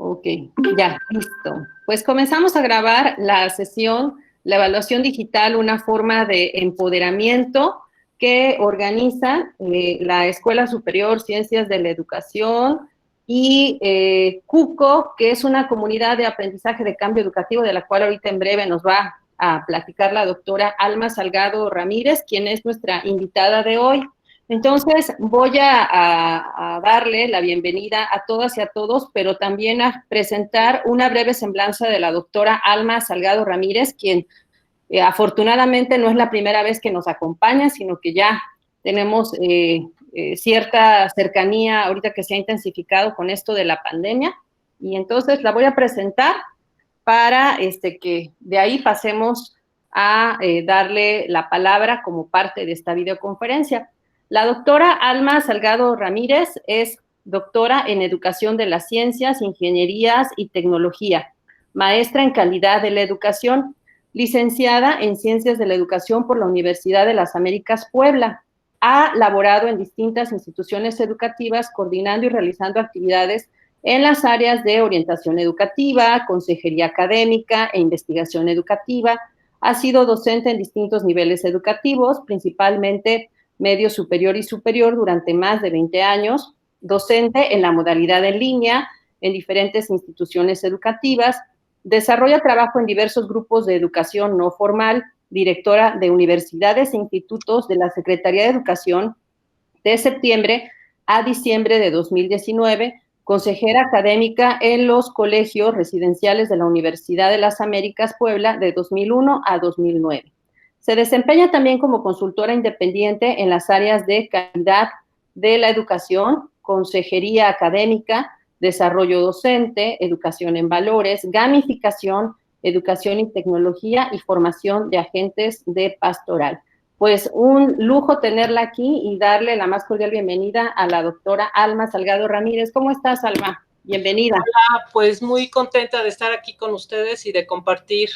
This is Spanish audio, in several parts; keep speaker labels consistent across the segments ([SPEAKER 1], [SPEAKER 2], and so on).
[SPEAKER 1] Ok, ya, listo. Pues comenzamos a grabar la sesión, la evaluación digital, una forma de empoderamiento que organiza la Escuela Superior Ciencias de la Educación y CUCO, que es una comunidad de aprendizaje de cambio educativo, de la cual ahorita en breve nos va a platicar la doctora Alma Salgado Ramírez, quien es nuestra invitada de hoy. Entonces, voy a darle la bienvenida a todas y a todos, pero también a presentar una breve semblanza de la doctora Alma Salgado Ramírez, quien afortunadamente no es la primera vez que nos acompaña, sino que ya tenemos cierta cercanía ahorita que se ha intensificado con esto de la pandemia. Y entonces la voy a presentar para que de ahí pasemos a darle la palabra como parte de esta videoconferencia. La doctora Alma Salgado Ramírez es doctora en Educación de las Ciencias, Ingenierías y Tecnología, maestra en Calidad de la Educación, licenciada en Ciencias de la Educación por la Universidad de las Américas Puebla. Ha laborado en distintas instituciones educativas, coordinando y realizando actividades en las áreas de orientación educativa, consejería académica e investigación educativa. Ha sido docente en distintos niveles educativos, principalmente medio superior y superior durante más de 20 años, docente en la modalidad en línea en diferentes instituciones educativas, desarrolla trabajo en diversos grupos de educación no formal, directora de universidades e institutos de la Secretaría de Educación de septiembre a diciembre de 2019, consejera académica en los colegios residenciales de la Universidad de las Américas Puebla de 2001 a 2009. Se desempeña también como consultora independiente en las áreas de calidad de la educación, consejería académica, desarrollo docente, educación en valores, gamificación, educación y tecnología y formación de agentes de pastoral. Pues un lujo tenerla aquí y darle la más cordial bienvenida a la doctora Alma Salgado Ramírez. ¿Cómo estás, Alma? Bienvenida.
[SPEAKER 2] Hola, pues muy contenta de estar aquí con ustedes y de compartir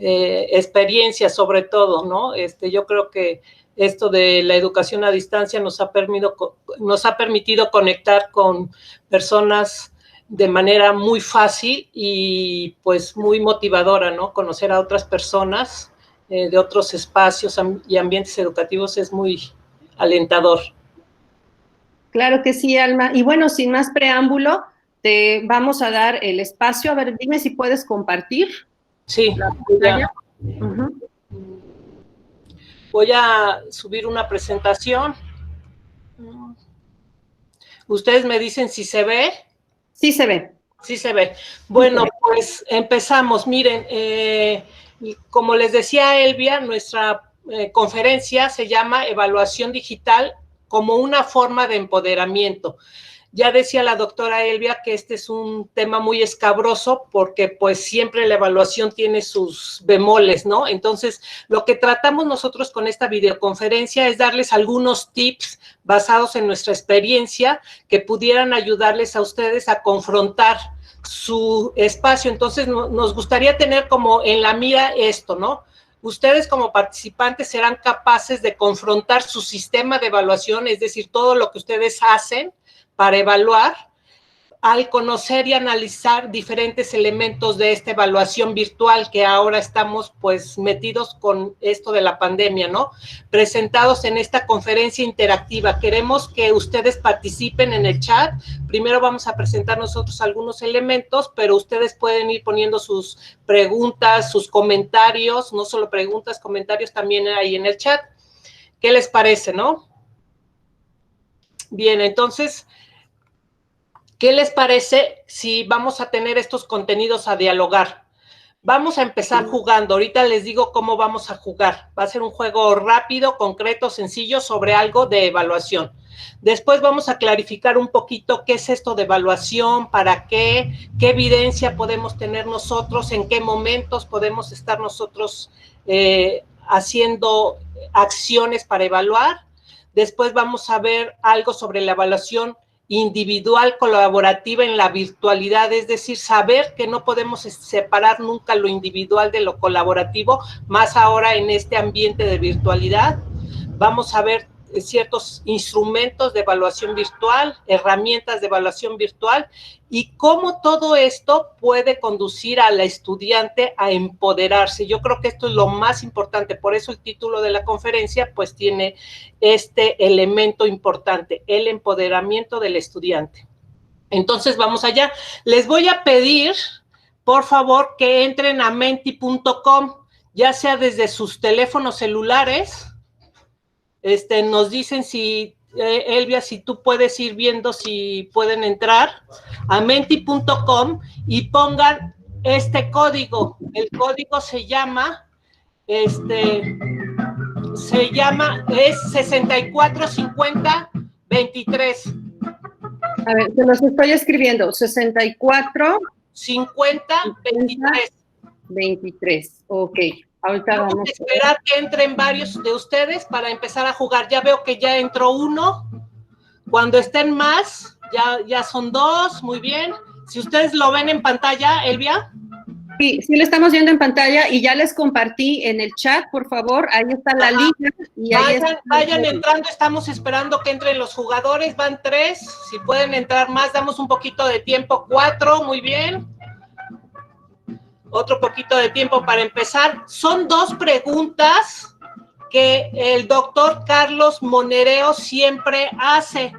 [SPEAKER 2] experiencias sobre todo, ¿no? Yo creo que esto de la educación a distancia nos ha permitido conectar con personas de manera muy fácil y pues muy motivadora, ¿no? Conocer a otras personas de otros espacios y ambientes educativos es muy alentador.
[SPEAKER 1] Claro que sí, Alma. Y bueno, sin más preámbulo, te vamos a dar el espacio. A ver, dime si puedes compartir.
[SPEAKER 2] Sí,
[SPEAKER 1] la pantalla.
[SPEAKER 2] Voy a subir una presentación. ¿Ustedes me dicen si se ve?
[SPEAKER 1] Sí se ve.
[SPEAKER 2] Sí se ve. Bueno, pues empezamos. Miren, como les decía Elvia, nuestra conferencia se llama Evaluación Digital como una forma de empoderamiento. Ya decía la doctora Elvia que este es un tema muy escabroso porque pues siempre la evaluación tiene sus bemoles, ¿no? Entonces, lo que tratamos nosotros con esta videoconferencia es darles algunos tips basados en nuestra experiencia que pudieran ayudarles a ustedes a confrontar su espacio. Entonces, nos gustaría tener como en la mira esto, ¿no? Ustedes como participantes serán capaces de confrontar su sistema de evaluación, es decir, todo lo que ustedes hacen para evaluar, al conocer y analizar diferentes elementos de esta evaluación virtual que ahora estamos pues metidos con esto de la pandemia, ¿no? Presentados en esta conferencia interactiva. Queremos que ustedes participen en el chat. Primero vamos a presentar nosotros algunos elementos, pero ustedes pueden ir poniendo sus preguntas, sus comentarios, no solo preguntas, comentarios también ahí en el chat. ¿Qué les parece, no? Bien, entonces, ¿qué les parece si vamos a tener estos contenidos a dialogar? Vamos a empezar jugando. Ahorita les digo cómo vamos a jugar. Va a ser un juego rápido, concreto, sencillo sobre algo de evaluación. Después vamos a clarificar un poquito qué es esto de evaluación, para qué evidencia podemos tener nosotros, en qué momentos podemos estar nosotros haciendo acciones para evaluar. Después vamos a ver algo sobre la evaluación individual colaborativa en la virtualidad, es decir, saber que no podemos separar nunca lo individual de lo colaborativo, más ahora en este ambiente de virtualidad. Vamos a ver ciertos instrumentos de evaluación virtual, herramientas de evaluación virtual, y cómo todo esto puede conducir al estudiante a empoderarse. Yo creo que esto es lo más importante, por eso el título de la conferencia pues tiene este elemento importante, el empoderamiento del estudiante. Entonces vamos allá. Les voy a pedir, por favor, que entren a menti.com, ya sea desde sus teléfonos celulares. Nos dicen si, Elvia, si tú puedes ir viendo si pueden entrar a menti.com y pongan este código. El código se llama, es 645023.
[SPEAKER 1] A ver, se los estoy escribiendo. 64
[SPEAKER 2] 50 23.
[SPEAKER 1] 23. Ok. Ahorita
[SPEAKER 2] vamos a esperar que entren varios de ustedes para empezar a jugar. Ya veo que ya entró uno. Cuando estén más, ya son dos. Muy bien. Si ustedes lo ven en pantalla, Elvia.
[SPEAKER 1] Sí, sí lo estamos viendo en pantalla y ya les compartí en el chat, por favor. Ahí está la liga. Y
[SPEAKER 2] vayan entrando. Estamos esperando que entren los jugadores. Van 3. Si pueden entrar más, damos un poquito de tiempo. 4. Muy bien. Otro poquito de tiempo para empezar. Son 2 preguntas que el doctor Carlos Monereo siempre hace.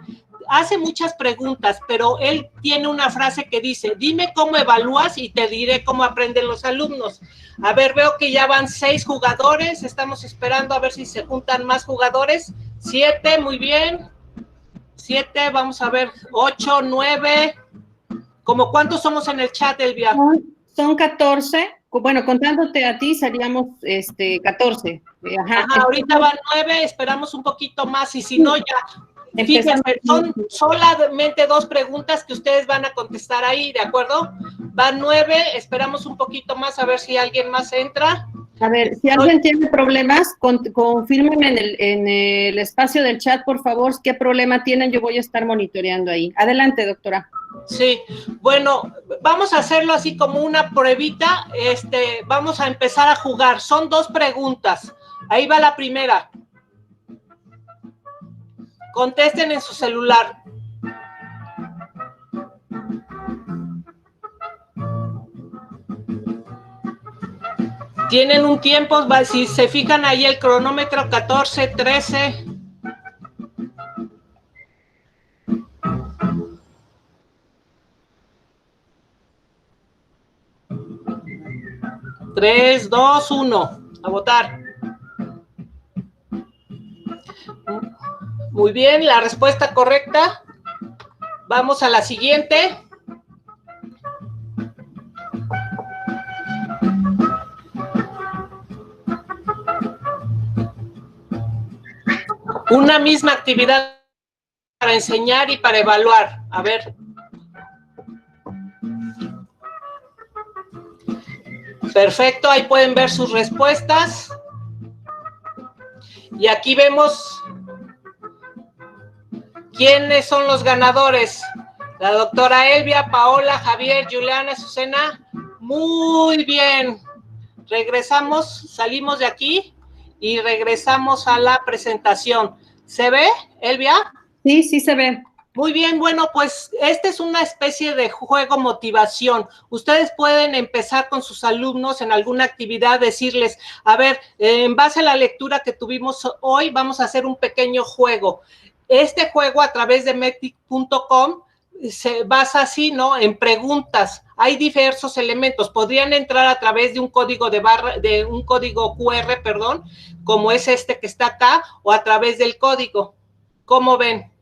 [SPEAKER 2] Hace muchas preguntas, pero él tiene una frase que dice, dime cómo evalúas y te diré cómo aprenden los alumnos. A ver, veo que ya van 6 jugadores. Estamos esperando a ver si se juntan más jugadores. 7, muy bien. 7, vamos a ver. 8, 9. ¿Cómo cuántos somos en el chat, Elvia?
[SPEAKER 1] Son 14, bueno, contándote a ti seríamos 14.
[SPEAKER 2] Ajá, ahorita van 9, esperamos un poquito más y si no ya, fíjense, son solamente 2 preguntas que ustedes van a contestar ahí, ¿de acuerdo? Van 9, esperamos un poquito más a ver si alguien más entra.
[SPEAKER 1] A ver, si alguien tiene problemas, confírmenme en el espacio del chat, por favor, qué problema tienen, yo voy a estar monitoreando ahí. Adelante, doctora.
[SPEAKER 2] Sí, bueno, vamos a hacerlo así como una pruebita, vamos a empezar a jugar, son 2 preguntas, ahí va la primera, contesten en su celular. Tienen un tiempo, si se fijan ahí el cronómetro, 14, 13... 3, 2, 1, a votar. Muy bien, la respuesta correcta. Vamos a la siguiente. Una misma actividad para enseñar y para evaluar. A ver. Perfecto, ahí pueden ver sus respuestas. Y aquí vemos quiénes son los ganadores. La doctora Elvia, Paola, Javier, Juliana, Azucena. Muy bien. Regresamos, salimos de aquí y regresamos a la presentación. ¿Se ve, Elvia?
[SPEAKER 1] Sí, sí se ve.
[SPEAKER 2] Muy bien, bueno, pues esta es una especie de juego motivación. Ustedes pueden empezar con sus alumnos en alguna actividad, decirles, a ver, en base a la lectura que tuvimos hoy, vamos a hacer un pequeño juego. Este juego a través de menti.com se basa así, ¿no? En preguntas. Hay diversos elementos. Podrían entrar a través de un código de un código QR, perdón, como es este que está acá, o a través del código. ¿Cómo ven?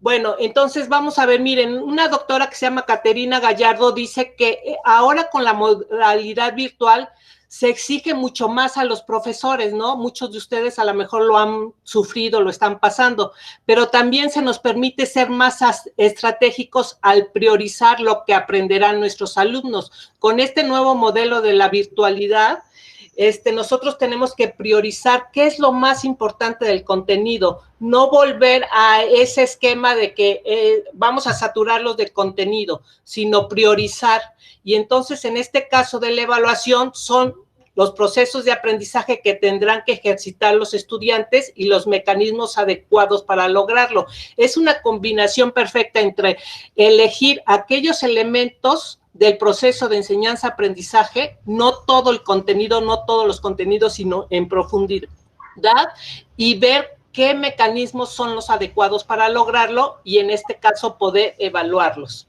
[SPEAKER 2] Bueno, entonces vamos a ver, miren, una doctora que se llama Caterina Gallardo dice que ahora con la modalidad virtual se exige mucho más a los profesores, ¿no? Muchos de ustedes a lo mejor lo han sufrido, lo están pasando, pero también se nos permite ser más estratégicos al priorizar lo que aprenderán nuestros alumnos. Con este nuevo modelo de la virtualidad, nosotros tenemos que priorizar qué es lo más importante del contenido, no volver a ese esquema de que vamos a saturarlos de contenido, sino priorizar. Y entonces, en este caso de la evaluación, son los procesos de aprendizaje que tendrán que ejercitar los estudiantes y los mecanismos adecuados para lograrlo. Es una combinación perfecta entre elegir aquellos elementos del proceso de enseñanza-aprendizaje, no todo el contenido, no todos los contenidos, sino en profundidad, y ver qué mecanismos son los adecuados para lograrlo y en este caso poder evaluarlos.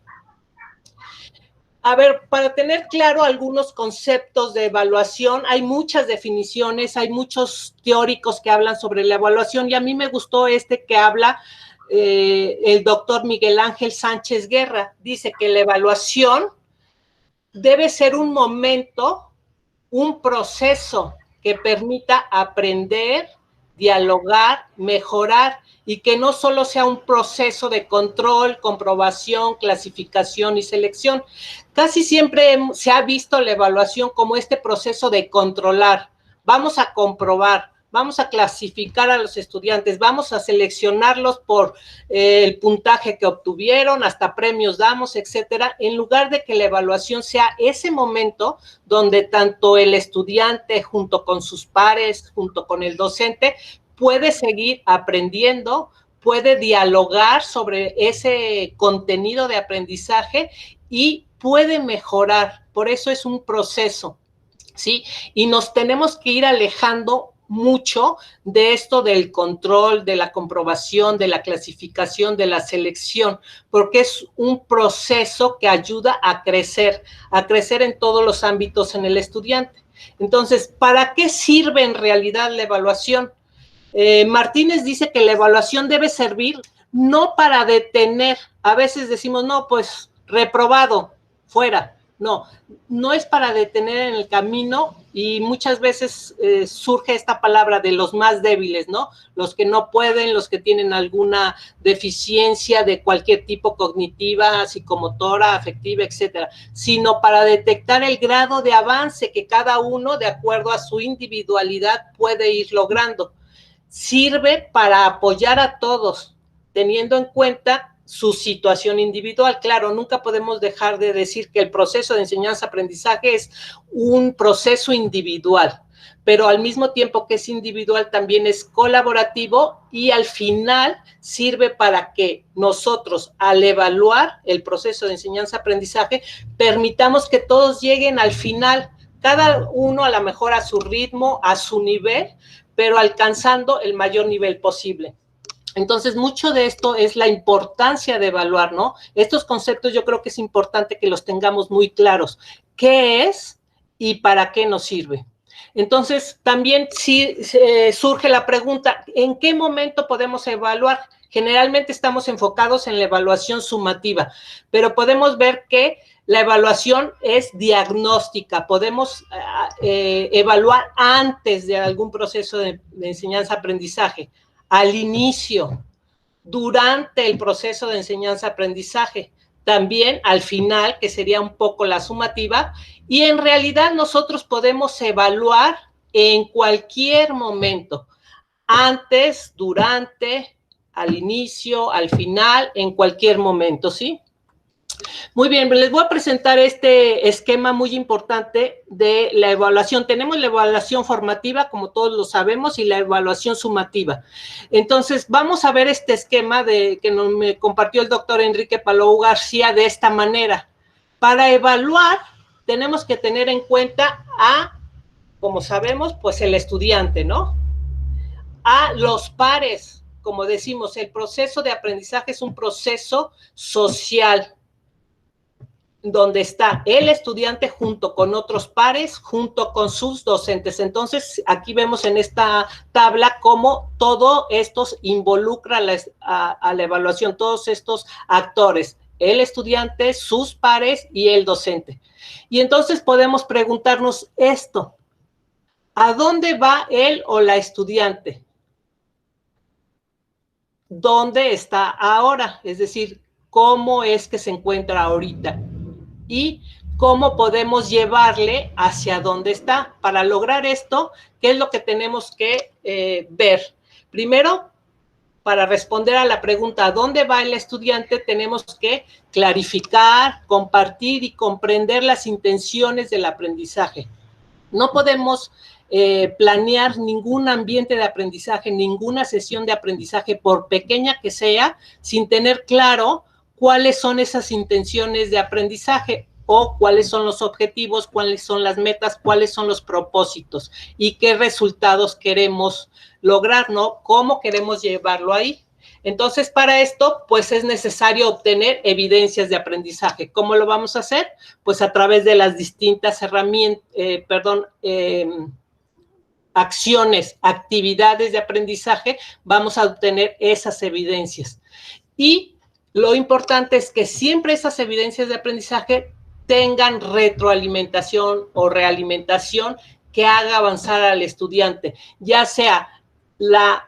[SPEAKER 2] A ver, para tener claro algunos conceptos de evaluación, hay muchas definiciones, hay muchos teóricos que hablan sobre la evaluación y a mí me gustó este que habla el doctor Miguel Ángel Sánchez Guerra. Dice que la evaluación debe ser un momento, un proceso que permita aprender, dialogar, mejorar y que no solo sea un proceso de control, comprobación, clasificación y selección. Casi siempre se ha visto la evaluación como este proceso de controlar. Vamos a comprobar, vamos a clasificar a los estudiantes, vamos a seleccionarlos por el puntaje que obtuvieron, hasta premios damos, etcétera, en lugar de que la evaluación sea ese momento donde tanto el estudiante junto con sus pares, junto con el docente, puede seguir aprendiendo, puede dialogar sobre ese contenido de aprendizaje y puede mejorar. Por eso es un proceso, ¿sí? Y nos tenemos que ir alejando mucho de esto del control, de la comprobación, de la clasificación, de la selección, porque es un proceso que ayuda a crecer en todos los ámbitos en el estudiante. Entonces, ¿para qué sirve en realidad la evaluación? Martínez dice que la evaluación debe servir no para detener, a veces decimos, no, pues reprobado, fuera. No, no es para detener en el camino y muchas veces surge esta palabra de los más débiles, ¿no? Los que no pueden, los que tienen alguna deficiencia de cualquier tipo cognitiva, psicomotora, afectiva, etcétera, sino para detectar el grado de avance que cada uno, de acuerdo a su individualidad, puede ir logrando. Sirve para apoyar a todos, teniendo en cuenta su situación individual. Claro, nunca podemos dejar de decir que el proceso de enseñanza-aprendizaje es un proceso individual, pero al mismo tiempo que es individual también es colaborativo y al final sirve para que nosotros, al evaluar el proceso de enseñanza-aprendizaje, permitamos que todos lleguen al final, cada uno a lo mejor a su ritmo, a su nivel, pero alcanzando el mayor nivel posible. Entonces, mucho de esto es la importancia de evaluar, ¿no? Estos conceptos yo creo que es importante que los tengamos muy claros. ¿Qué es y para qué nos sirve? Entonces, también sí surge la pregunta, ¿en qué momento podemos evaluar? Generalmente estamos enfocados en la evaluación sumativa, pero podemos ver que la evaluación es diagnóstica. Podemos evaluar antes de algún proceso de enseñanza-aprendizaje, al inicio, durante el proceso de enseñanza-aprendizaje, también al final, que sería un poco la sumativa, y en realidad nosotros podemos evaluar en cualquier momento, antes, durante, al inicio, al final, en cualquier momento, ¿sí? Muy bien, les voy a presentar este esquema muy importante de la evaluación. Tenemos la evaluación formativa, como todos lo sabemos, y la evaluación sumativa. Entonces, vamos a ver este esquema que me compartió el doctor Enrique Palou García de esta manera. Para evaluar, tenemos que tener en cuenta como sabemos, pues el estudiante, ¿no? A los pares, como decimos, el proceso de aprendizaje es un proceso social, donde está el estudiante junto con otros pares, junto con sus docentes. Entonces, aquí vemos en esta tabla cómo todo esto involucra a la evaluación, todos estos actores, el estudiante, sus pares y el docente. Y entonces podemos preguntarnos esto, ¿a dónde va él o la estudiante? ¿Dónde está ahora? Es decir, ¿cómo es que se encuentra ahorita? Y cómo podemos llevarle hacia dónde está. Para lograr esto, ¿qué es lo que tenemos que ver? Primero, para responder a la pregunta ¿a dónde va el estudiante? Tenemos que clarificar, compartir y comprender las intenciones del aprendizaje. No podemos planear ningún ambiente de aprendizaje, ninguna sesión de aprendizaje, por pequeña que sea, sin tener claro cuáles son esas intenciones de aprendizaje o cuáles son los objetivos, cuáles son las metas, cuáles son los propósitos y qué resultados queremos lograr, ¿no? ¿Cómo queremos llevarlo ahí? Entonces, para esto, pues es necesario obtener evidencias de aprendizaje. ¿Cómo lo vamos a hacer? Pues a través de las distintas herramientas, acciones, actividades de aprendizaje, vamos a obtener esas evidencias. Y lo importante es que siempre esas evidencias de aprendizaje tengan retroalimentación o realimentación que haga avanzar al estudiante, ya sea la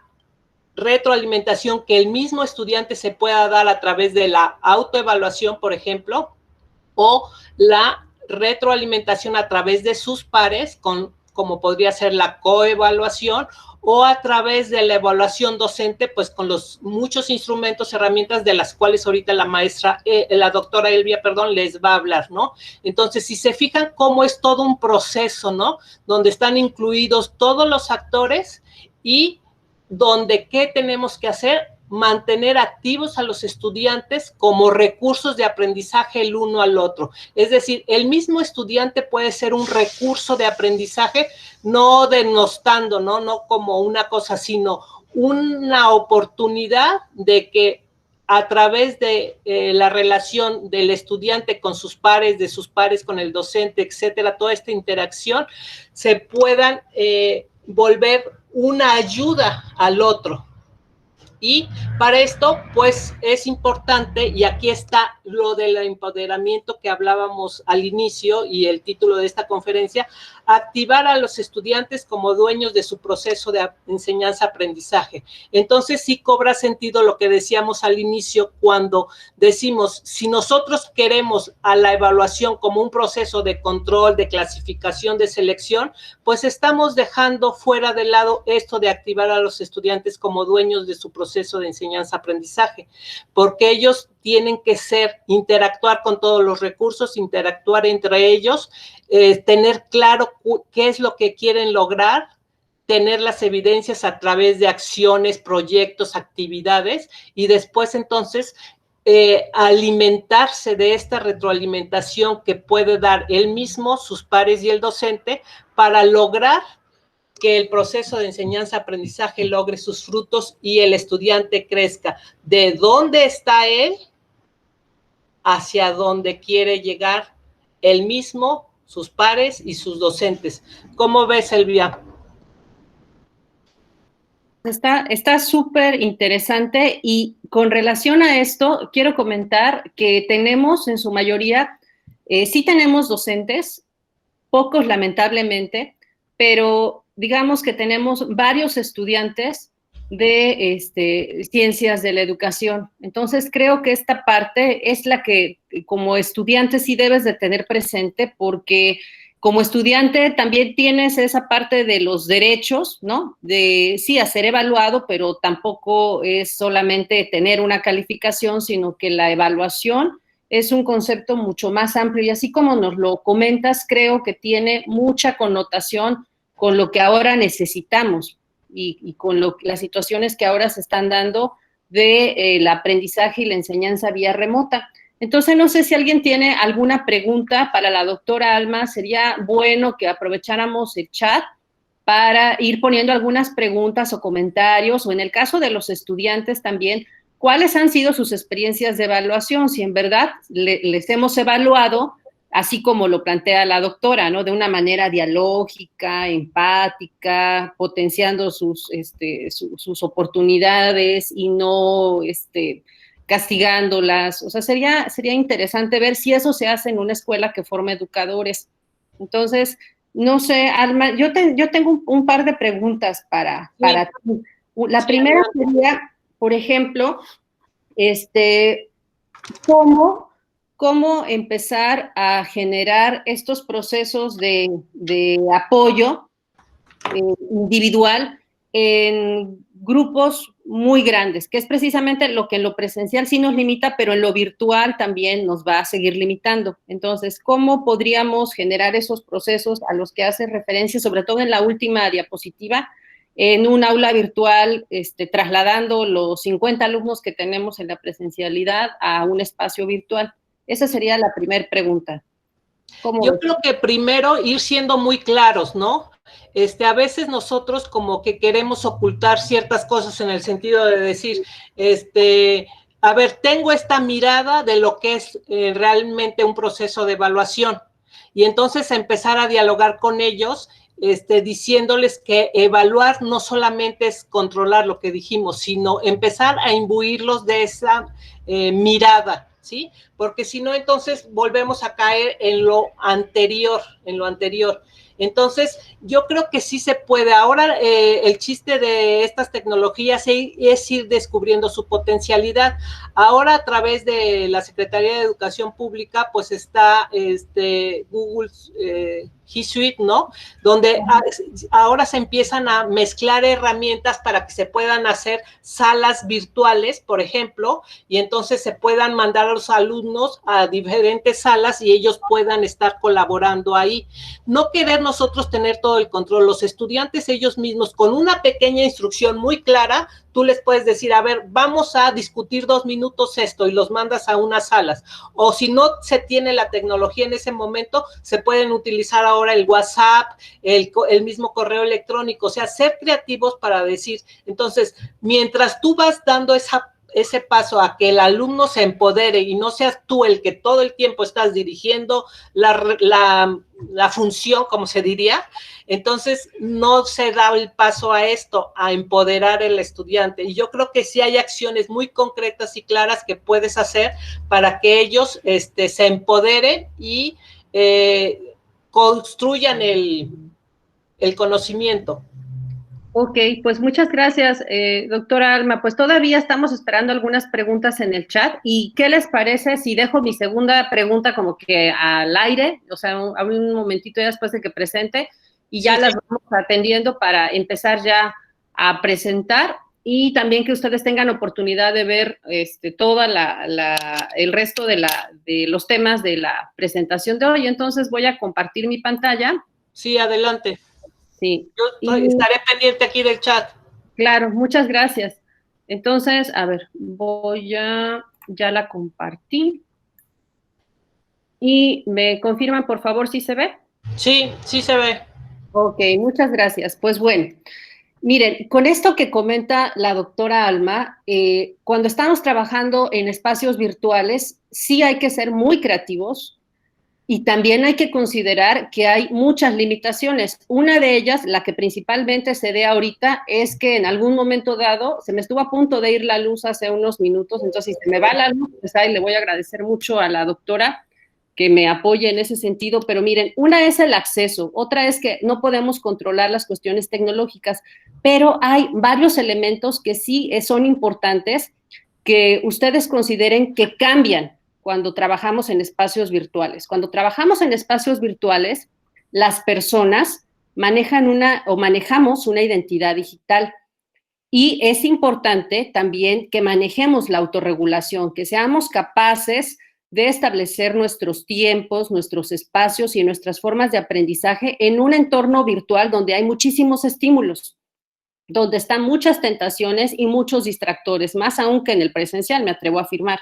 [SPEAKER 2] retroalimentación que el mismo estudiante se pueda dar a través de la autoevaluación, por ejemplo, o la retroalimentación a través de sus pares, como podría ser la coevaluación, o a través de la evaluación docente, pues con los muchos instrumentos, herramientas de las cuales ahorita la maestra, la doctora Elvia, perdón, les va a hablar, ¿no? Entonces, si se fijan cómo es todo un proceso, ¿no? Donde están incluidos todos los actores y donde, ¿qué tenemos que hacer? Mantener activos a los estudiantes como recursos de aprendizaje el uno al otro. Es decir, el mismo estudiante puede ser un recurso de aprendizaje, no denostando, no como una cosa, sino una oportunidad de que a través de la relación del estudiante con sus pares, de sus pares con el docente, etcétera, toda esta interacción, se puedan volver una ayuda al otro. Y para esto, pues, es importante, y aquí está lo del empoderamiento que hablábamos al inicio y el título de esta conferencia, activar a los estudiantes como dueños de su proceso de enseñanza-aprendizaje. Entonces, sí cobra sentido lo que decíamos al inicio cuando decimos, si nosotros queremos a la evaluación como un proceso de control, de clasificación, de selección, pues estamos dejando fuera de lado esto de activar a los estudiantes como dueños de su proceso de enseñanza-aprendizaje, porque ellos tienen que interactuar con todos los recursos, interactuar entre ellos, tener claro qué es lo que quieren lograr, tener las evidencias a través de acciones, proyectos, actividades, y después entonces alimentarse de esta retroalimentación que puede dar él mismo, sus pares y el docente para lograr que el proceso de enseñanza-aprendizaje logre sus frutos y el estudiante crezca de dónde está él hacia dónde quiere llegar él mismo, sus pares y sus docentes. ¿Cómo ves, Elvia?
[SPEAKER 1] Está súper interesante, y con relación a esto, quiero comentar que tenemos en su mayoría, sí tenemos docentes, pocos lamentablemente, pero digamos que tenemos varios estudiantes de ciencias de la educación. Entonces, creo que esta parte es la que como estudiante sí debes de tener presente, porque como estudiante también tienes esa parte de los derechos, ¿no? De sí, a ser evaluado, pero tampoco es solamente tener una calificación, sino que la evaluación es un concepto mucho más amplio, y así como nos lo comentas, creo que tiene mucha connotación con lo que ahora necesitamos y con las situaciones que ahora se están dando de el aprendizaje y la enseñanza vía remota. Entonces, no sé si alguien tiene alguna pregunta para la doctora Alma. Sería bueno que aprovecháramos el chat para ir poniendo algunas preguntas o comentarios, o en el caso de los estudiantes también, ¿cuáles han sido sus experiencias de evaluación? Si en verdad les hemos evaluado, así como lo plantea la doctora, ¿no? De una manera dialógica, empática, potenciando sus oportunidades y no castigándolas. O sea, sería interesante ver si eso se hace en una escuela que forma educadores. Entonces, no sé, Alma, yo tengo un par de preguntas para ti. La primera sería, por ejemplo, ¿cómo empezar a generar estos procesos de apoyo individual en grupos muy grandes, que es precisamente lo que en lo presencial sí nos limita, pero en lo virtual también nos va a seguir limitando. Entonces, ¿cómo podríamos generar esos procesos a los que hace referencia, sobre todo en la última diapositiva, en un aula virtual, trasladando los 50 alumnos que tenemos en la presencialidad a un espacio virtual? Esa sería la primera pregunta.
[SPEAKER 2] Yo creo que primero ir siendo muy claros, ¿no? A veces nosotros como que queremos ocultar ciertas cosas en el sentido de decir, a ver, tengo esta mirada de lo que es realmente un proceso de evaluación y entonces empezar a dialogar con ellos, diciéndoles que evaluar no solamente es controlar lo que dijimos, sino empezar a imbuirlos de esa mirada, ¿sí? Porque si no, entonces volvemos a caer en lo anterior, Entonces, yo creo que sí se puede. Ahora, el chiste de estas tecnologías es ir descubriendo su potencialidad. Ahora, a través de la Secretaría de Educación Pública, pues está Google G Suite, ¿no? Donde ahora se empiezan a mezclar herramientas para que se puedan hacer salas virtuales, por ejemplo, y entonces se puedan mandar a los alumnos a diferentes salas y ellos puedan estar colaborando ahí. No querer nosotros tener todo el control. Los estudiantes ellos mismos, con una pequeña instrucción muy clara, tú les puedes decir, a ver, vamos a discutir 2 minutos esto y los mandas a unas salas. O si no se tiene la tecnología en ese momento, se pueden utilizar ahora el WhatsApp, el mismo correo electrónico, o sea, ser creativos para decir, entonces, mientras tú vas dando ese paso a que el alumno se empodere y no seas tú el que todo el tiempo estás dirigiendo la función, como se diría, entonces no se da el paso a esto, a empoderar al estudiante. Y yo creo que sí hay acciones muy concretas y claras que puedes hacer para que ellos se empoderen y construyan el conocimiento.
[SPEAKER 1] Ok, pues muchas gracias, doctora Alma. Pues todavía estamos esperando algunas preguntas en el chat. ¿Y qué les parece si dejo mi segunda pregunta como que al aire? O sea, un momentito ya después de que presente y ya las vamos atendiendo para empezar ya a presentar y también que ustedes tengan oportunidad de ver toda el resto de los temas de la presentación de hoy. Entonces voy a compartir mi pantalla.
[SPEAKER 2] Sí, adelante.
[SPEAKER 1] Sí.
[SPEAKER 2] Yo estaré pendiente aquí del chat.
[SPEAKER 1] Claro, muchas gracias. Entonces, a ver, ya la compartí. Y me confirman, por favor, si se ve.
[SPEAKER 2] Sí, sí se ve.
[SPEAKER 1] Ok, muchas gracias. Pues bueno, miren, con esto que comenta la doctora Alma, cuando estamos trabajando en espacios virtuales, sí hay que ser muy creativos. Y también hay que considerar que hay muchas limitaciones. Una de ellas, la que principalmente se ve ahorita, es que en algún momento dado, se me estuvo a punto de ir la luz hace unos minutos, entonces si se me va la luz, pues ahí le voy a agradecer mucho a la doctora que me apoye en ese sentido, pero miren, una es el acceso, otra es que no podemos controlar las cuestiones tecnológicas, pero hay varios elementos que sí son importantes que ustedes consideren que cambian cuando trabajamos en espacios virtuales. Cuando trabajamos en espacios virtuales, las personas manejamos una identidad digital y es importante también que manejemos la autorregulación, que seamos capaces de establecer nuestros tiempos, nuestros espacios y nuestras formas de aprendizaje en un entorno virtual donde hay muchísimos estímulos, donde están muchas tentaciones y muchos distractores, más aún que en el presencial, me atrevo a afirmar.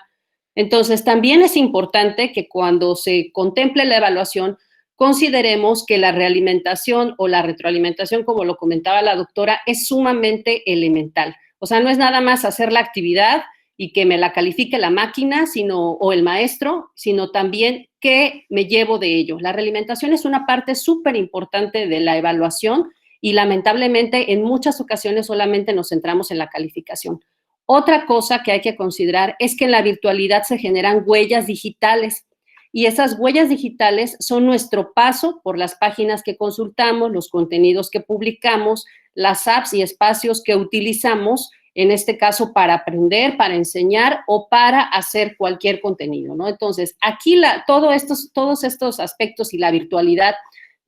[SPEAKER 1] Entonces, también es importante que cuando se contemple la evaluación, consideremos que la realimentación o la retroalimentación, como lo comentaba la doctora, es sumamente elemental. O sea, no es nada más hacer la actividad y que me la califique la máquina o el maestro, sino también qué me llevo de ello. La realimentación es una parte súper importante de la evaluación y lamentablemente en muchas ocasiones solamente nos centramos en la calificación. Otra cosa que hay que considerar es que en la virtualidad se generan huellas digitales y esas huellas digitales son nuestro paso por las páginas que consultamos, los contenidos que publicamos, las apps y espacios que utilizamos, en este caso para aprender, para enseñar o para hacer cualquier contenido, ¿no? Entonces, aquí todos estos aspectos y la virtualidad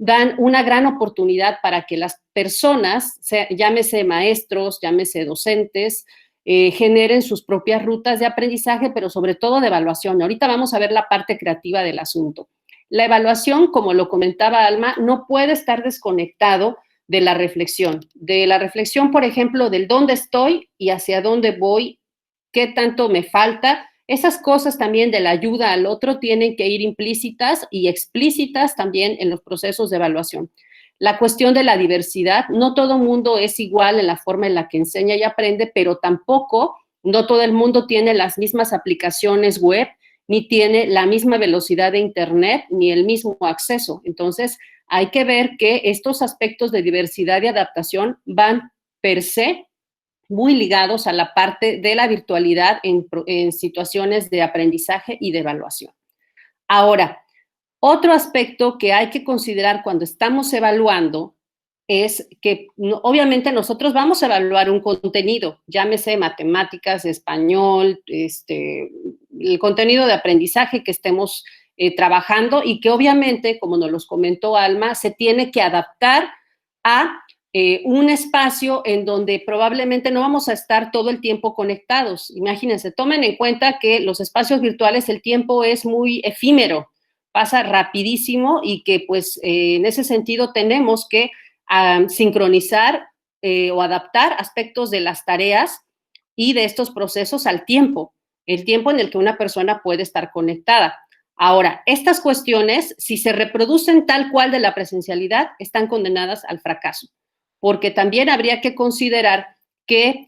[SPEAKER 1] dan una gran oportunidad para que las personas, llámese maestros, llámese docentes, generen sus propias rutas de aprendizaje, pero sobre todo de evaluación. Ahorita vamos a ver la parte creativa del asunto. La evaluación, como lo comentaba Alma, no puede estar desconectado de la reflexión. De la reflexión, por ejemplo, del dónde estoy y hacia dónde voy, qué tanto me falta. Esas cosas también de la ayuda al otro tienen que ir implícitas y explícitas también en los procesos de evaluación. La cuestión de la diversidad, no todo mundo es igual en la forma en la que enseña y aprende, pero tampoco no todo el mundo tiene las mismas aplicaciones web, ni tiene la misma velocidad de internet, ni el mismo acceso. Entonces, hay que ver que estos aspectos de diversidad y adaptación van per se muy ligados a la parte de la virtualidad en situaciones de aprendizaje y de evaluación. Ahora, otro aspecto que hay que considerar cuando estamos evaluando es que obviamente nosotros vamos a evaluar un contenido, llámese matemáticas, español, el contenido de aprendizaje que estemos trabajando y que obviamente, como nos los comentó Alma, se tiene que adaptar a un espacio en donde probablemente no vamos a estar todo el tiempo conectados. Imagínense, tomen en cuenta que los espacios virtuales el tiempo es muy efímero, pasa rapidísimo y que pues en ese sentido tenemos que sincronizar o adaptar aspectos de las tareas y de estos procesos al tiempo, el tiempo en el que una persona puede estar conectada. Ahora, estas cuestiones, si se reproducen tal cual de la presencialidad, están condenadas al fracaso, porque también habría que considerar que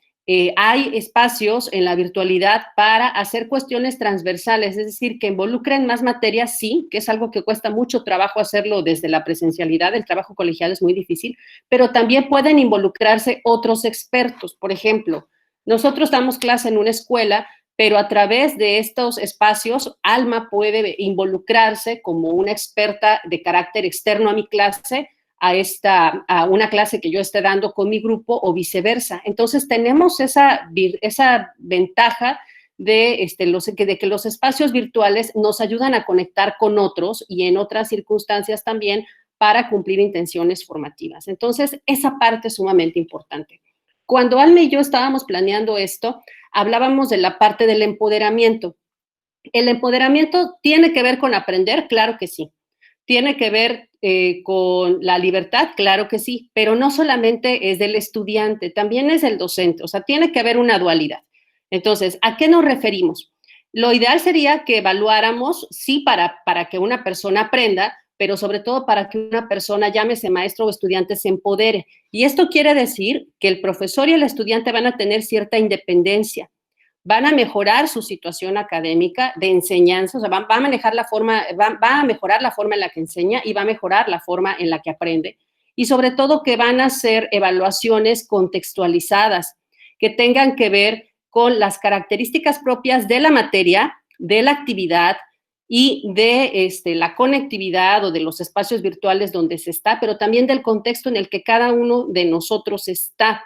[SPEAKER 1] hay espacios en la virtualidad para hacer cuestiones transversales, es decir, que involucren más materias, sí, que es algo que cuesta mucho trabajo hacerlo desde la presencialidad, el trabajo colegial es muy difícil, pero también pueden involucrarse otros expertos. Por ejemplo, nosotros damos clase en una escuela, pero a través de estos espacios, Alma puede involucrarse como una experta de carácter externo a mi clase, a una clase que yo esté dando con mi grupo o viceversa. Entonces, tenemos esa ventaja de que los espacios virtuales nos ayudan a conectar con otros y en otras circunstancias también para cumplir intenciones formativas. Entonces, esa parte es sumamente importante. Cuando Alma y yo estábamos planeando esto, hablábamos de la parte del empoderamiento. ¿El empoderamiento tiene que ver con aprender? Claro que sí. ¿Tiene que ver con la libertad? Claro que sí, pero no solamente es del estudiante, también es del docente, o sea, tiene que haber una dualidad. Entonces, ¿a qué nos referimos? Lo ideal sería que evaluáramos, sí, para que una persona aprenda, pero sobre todo para que una persona, llámese maestro o estudiante, se empodere. Y esto quiere decir que el profesor y el estudiante van a tener cierta independencia, van a mejorar su situación académica de enseñanza, o sea, va a manejar la forma, va a mejorar la forma en la que enseña y va a mejorar la forma en la que aprende. Y sobre todo que van a hacer evaluaciones contextualizadas, que tengan que ver con las características propias de la materia, de la actividad y de la conectividad o de los espacios virtuales donde se está, pero también del contexto en el que cada uno de nosotros está.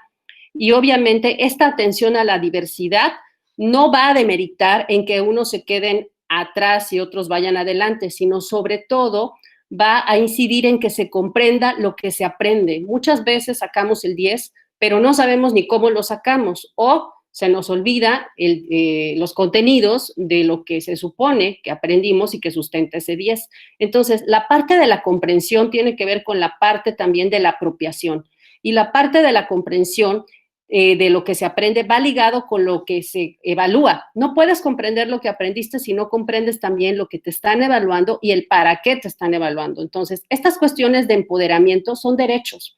[SPEAKER 1] Y obviamente esta atención a la diversidad no va a demeritar en que unos se queden atrás y otros vayan adelante, sino sobre todo va a incidir en que se comprenda lo que se aprende. Muchas veces sacamos el 10, pero no sabemos ni cómo lo sacamos o se nos olvida los contenidos de lo que se supone que aprendimos y que sustenta ese 10. Entonces, la parte de la comprensión tiene que ver con la parte también de la apropiación. Y la parte de la comprensión de lo que se aprende va ligado con lo que se evalúa. No puedes comprender lo que aprendiste si no comprendes también lo que te están evaluando y el para qué te están evaluando. Entonces, estas cuestiones de empoderamiento son derechos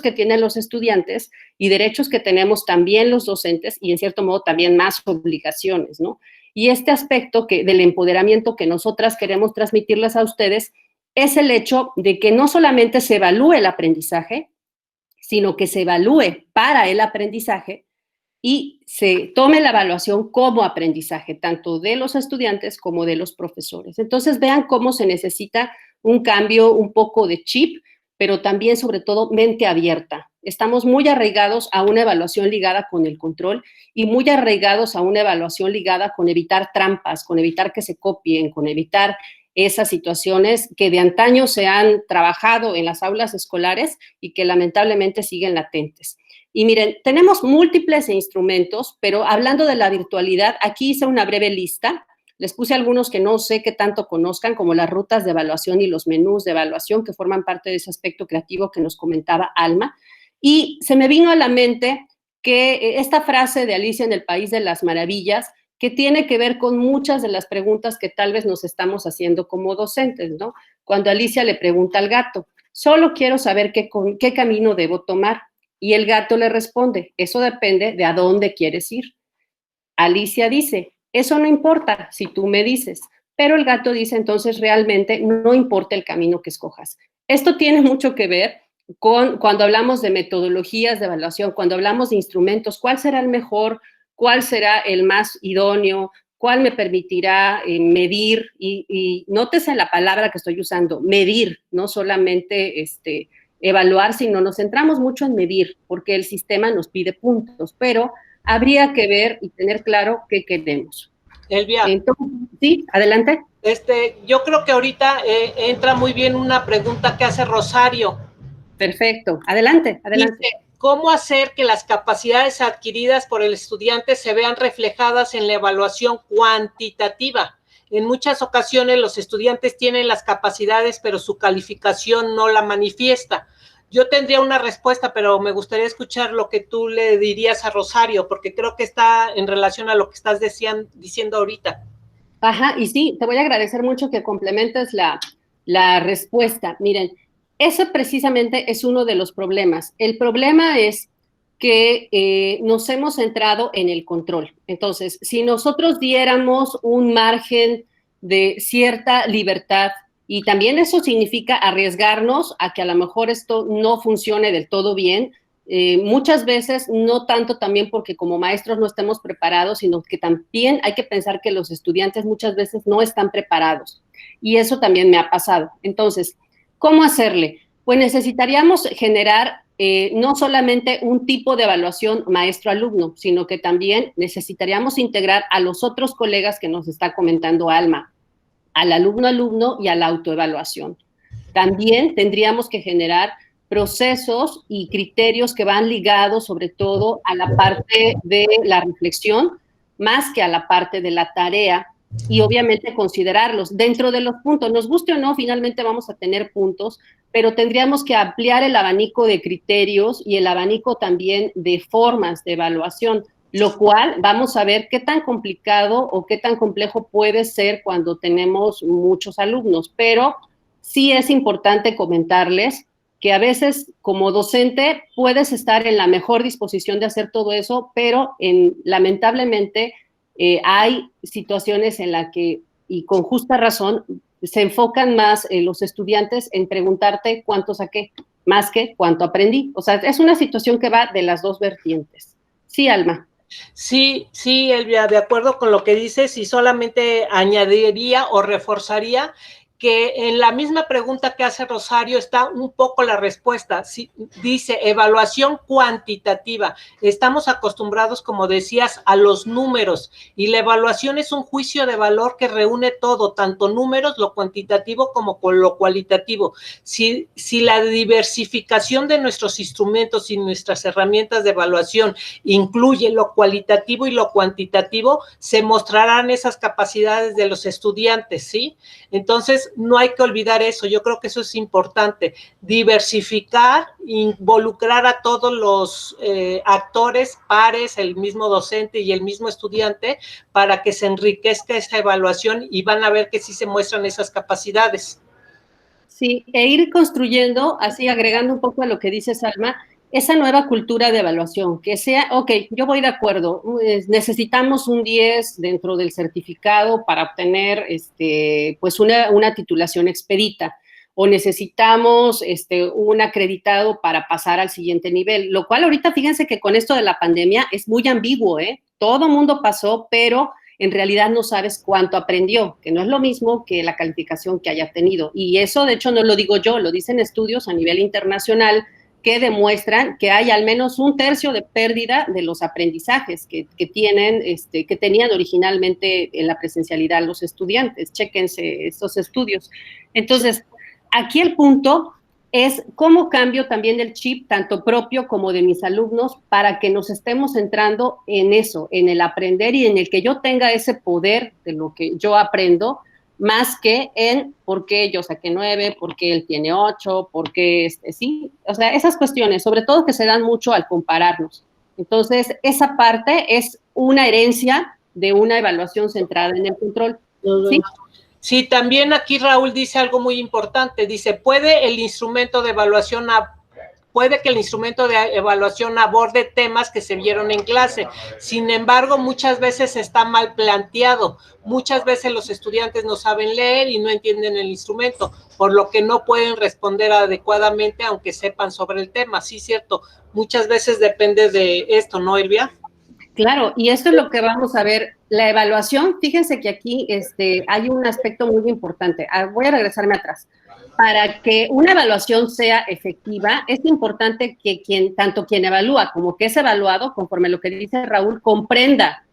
[SPEAKER 1] que tienen los estudiantes y derechos que tenemos también los docentes y en cierto modo también más obligaciones, ¿no? Y este aspecto del empoderamiento que nosotras queremos transmitirles a ustedes es el hecho de que no solamente se evalúe el aprendizaje, sino que se evalúe para el aprendizaje y se tome la evaluación como aprendizaje, tanto de los estudiantes como de los profesores. Entonces, vean cómo se necesita un cambio un poco de chip, pero también, sobre todo, mente abierta. Estamos muy arraigados a una evaluación ligada con el control y muy arraigados a una evaluación ligada con evitar trampas, con evitar que se copien, con evitar esas situaciones que de antaño se han trabajado en las aulas escolares y que lamentablemente siguen latentes. Y miren, tenemos múltiples instrumentos, pero hablando de la virtualidad, aquí hice una breve lista. Les puse algunos que no sé qué tanto conozcan, como las rutas de evaluación y los menús de evaluación, que forman parte de ese aspecto creativo que nos comentaba Alma. Y se me vino a la mente que esta frase de Alicia en el País de las Maravillas, que tiene que ver con muchas de las preguntas que tal vez nos estamos haciendo como docentes, ¿no? Cuando Alicia le pregunta al gato, solo quiero saber qué camino debo tomar. Y el gato le responde, eso depende de a dónde quieres ir. Alicia dice, eso no importa si tú me dices, pero el gato dice, entonces realmente no importa el camino que escojas. Esto tiene mucho que ver con cuando hablamos de metodologías de evaluación, cuando hablamos de instrumentos, cuál será el mejor, cuál será el más idóneo, cuál me permitirá medir, y nótese la palabra que estoy usando, medir, no solamente evaluar, sino nos centramos mucho en medir, porque el sistema nos pide puntos, pero habría que ver y tener claro qué queremos.
[SPEAKER 2] Elvia.
[SPEAKER 1] Entonces, sí, adelante.
[SPEAKER 2] Yo creo que ahorita entra muy bien una pregunta que hace Rosario.
[SPEAKER 1] Perfecto, adelante, adelante.
[SPEAKER 2] Dice, ¿cómo hacer que las capacidades adquiridas por el estudiante se vean reflejadas en la evaluación cuantitativa? En muchas ocasiones los estudiantes tienen las capacidades, pero su calificación no la manifiesta. Yo tendría una respuesta, pero me gustaría escuchar lo que tú le dirías a Rosario, porque creo que está en relación a lo que estás diciendo ahorita.
[SPEAKER 1] Ajá, y sí, te voy a agradecer mucho que complementes la respuesta. Miren, ese precisamente es uno de los problemas. El problema es que nos hemos centrado en el control. Entonces, si nosotros diéramos un margen de cierta libertad, y también eso significa arriesgarnos a que a lo mejor esto no funcione del todo bien, muchas veces no tanto también porque como maestros no estemos preparados, sino que también hay que pensar que los estudiantes muchas veces no están preparados. Y eso también me ha pasado. Entonces, ¿cómo hacerle? Pues necesitaríamos generar no solamente un tipo de evaluación maestro-alumno, sino que también necesitaríamos integrar a los otros colegas que nos está comentando Alma, al alumno-alumno y a la autoevaluación. También tendríamos que generar procesos y criterios que van ligados sobre todo a la parte de la reflexión, más que a la parte de la tarea, y obviamente considerarlos dentro de los puntos. Nos guste o no, finalmente vamos a tener puntos, pero tendríamos que ampliar el abanico de criterios y el abanico también de formas de evaluación, lo cual vamos a ver qué tan complicado o qué tan complejo puede ser cuando tenemos muchos alumnos, pero sí es importante comentarles que a veces como docente puedes estar en la mejor disposición de hacer todo eso, pero lamentablemente hay situaciones en las que, y con justa razón, se enfocan más los estudiantes en preguntarte cuánto saqué, más que cuánto aprendí. O sea, es una situación que va de las dos vertientes. Sí, Alma.
[SPEAKER 2] Sí, Elvia, de acuerdo con lo que dices, y solamente añadiría o reforzaría que en la misma pregunta que hace Rosario está un poco la respuesta. Sí, dice evaluación cuantitativa. Estamos acostumbrados, como decías, a los números, y la evaluación es un juicio de valor que reúne todo, tanto números, lo cuantitativo como con lo cualitativo. Si la diversificación de nuestros instrumentos y nuestras herramientas de evaluación incluye lo cualitativo y lo cuantitativo, se mostrarán esas capacidades de los estudiantes, ¿sí? Entonces, no hay que olvidar eso. Yo creo que eso es importante, diversificar, involucrar a todos los actores, pares, el mismo docente y el mismo estudiante, para que se enriquezca esta evaluación, y van a ver que sí se muestran esas capacidades.
[SPEAKER 1] Sí, e ir construyendo, así agregando un poco a lo que dice Salma, esa nueva cultura de evaluación, que sea, ok, yo voy de acuerdo, necesitamos un 10 dentro del certificado para obtener pues una titulación expedita, o necesitamos un acreditado para pasar al siguiente nivel, lo cual ahorita fíjense que con esto de la pandemia es muy ambiguo, todo mundo pasó, pero en realidad no sabes cuánto aprendió, que no es lo mismo que la calificación que haya tenido. Y eso, de hecho, no lo digo yo, lo dicen estudios a nivel internacional que demuestran que hay al menos 1/3 de pérdida de los aprendizajes que tenían originalmente en la presencialidad los estudiantes. Chéquense estos estudios. Entonces, aquí el punto es cómo cambio también el chip, tanto propio como de mis alumnos, para que nos estemos centrando en eso, en el aprender y en el que yo tenga ese poder de lo que yo aprendo, más que en por qué yo saqué 9, por qué él tiene 8, por qué sí, o sea, esas cuestiones, sobre todo que se dan mucho al compararnos. Entonces, esa parte es una herencia de una evaluación centrada en el control, ¿sí?
[SPEAKER 2] Sí, también aquí Raúl dice algo muy importante, dice, puede que el instrumento de evaluación aborde temas que se vieron en clase. Sin embargo, muchas veces está mal planteado. Muchas veces los estudiantes no saben leer y no entienden el instrumento, por lo que no pueden responder adecuadamente aunque sepan sobre el tema. Sí, cierto. Muchas veces depende de esto, ¿no, Elvia?
[SPEAKER 1] Claro, y esto es lo que vamos a ver. La evaluación, fíjense que aquí hay un aspecto muy importante. Voy a regresarme atrás. Para que una evaluación sea efectiva, es importante que tanto quien evalúa como que es evaluado, conforme lo que dice Raúl, comprenda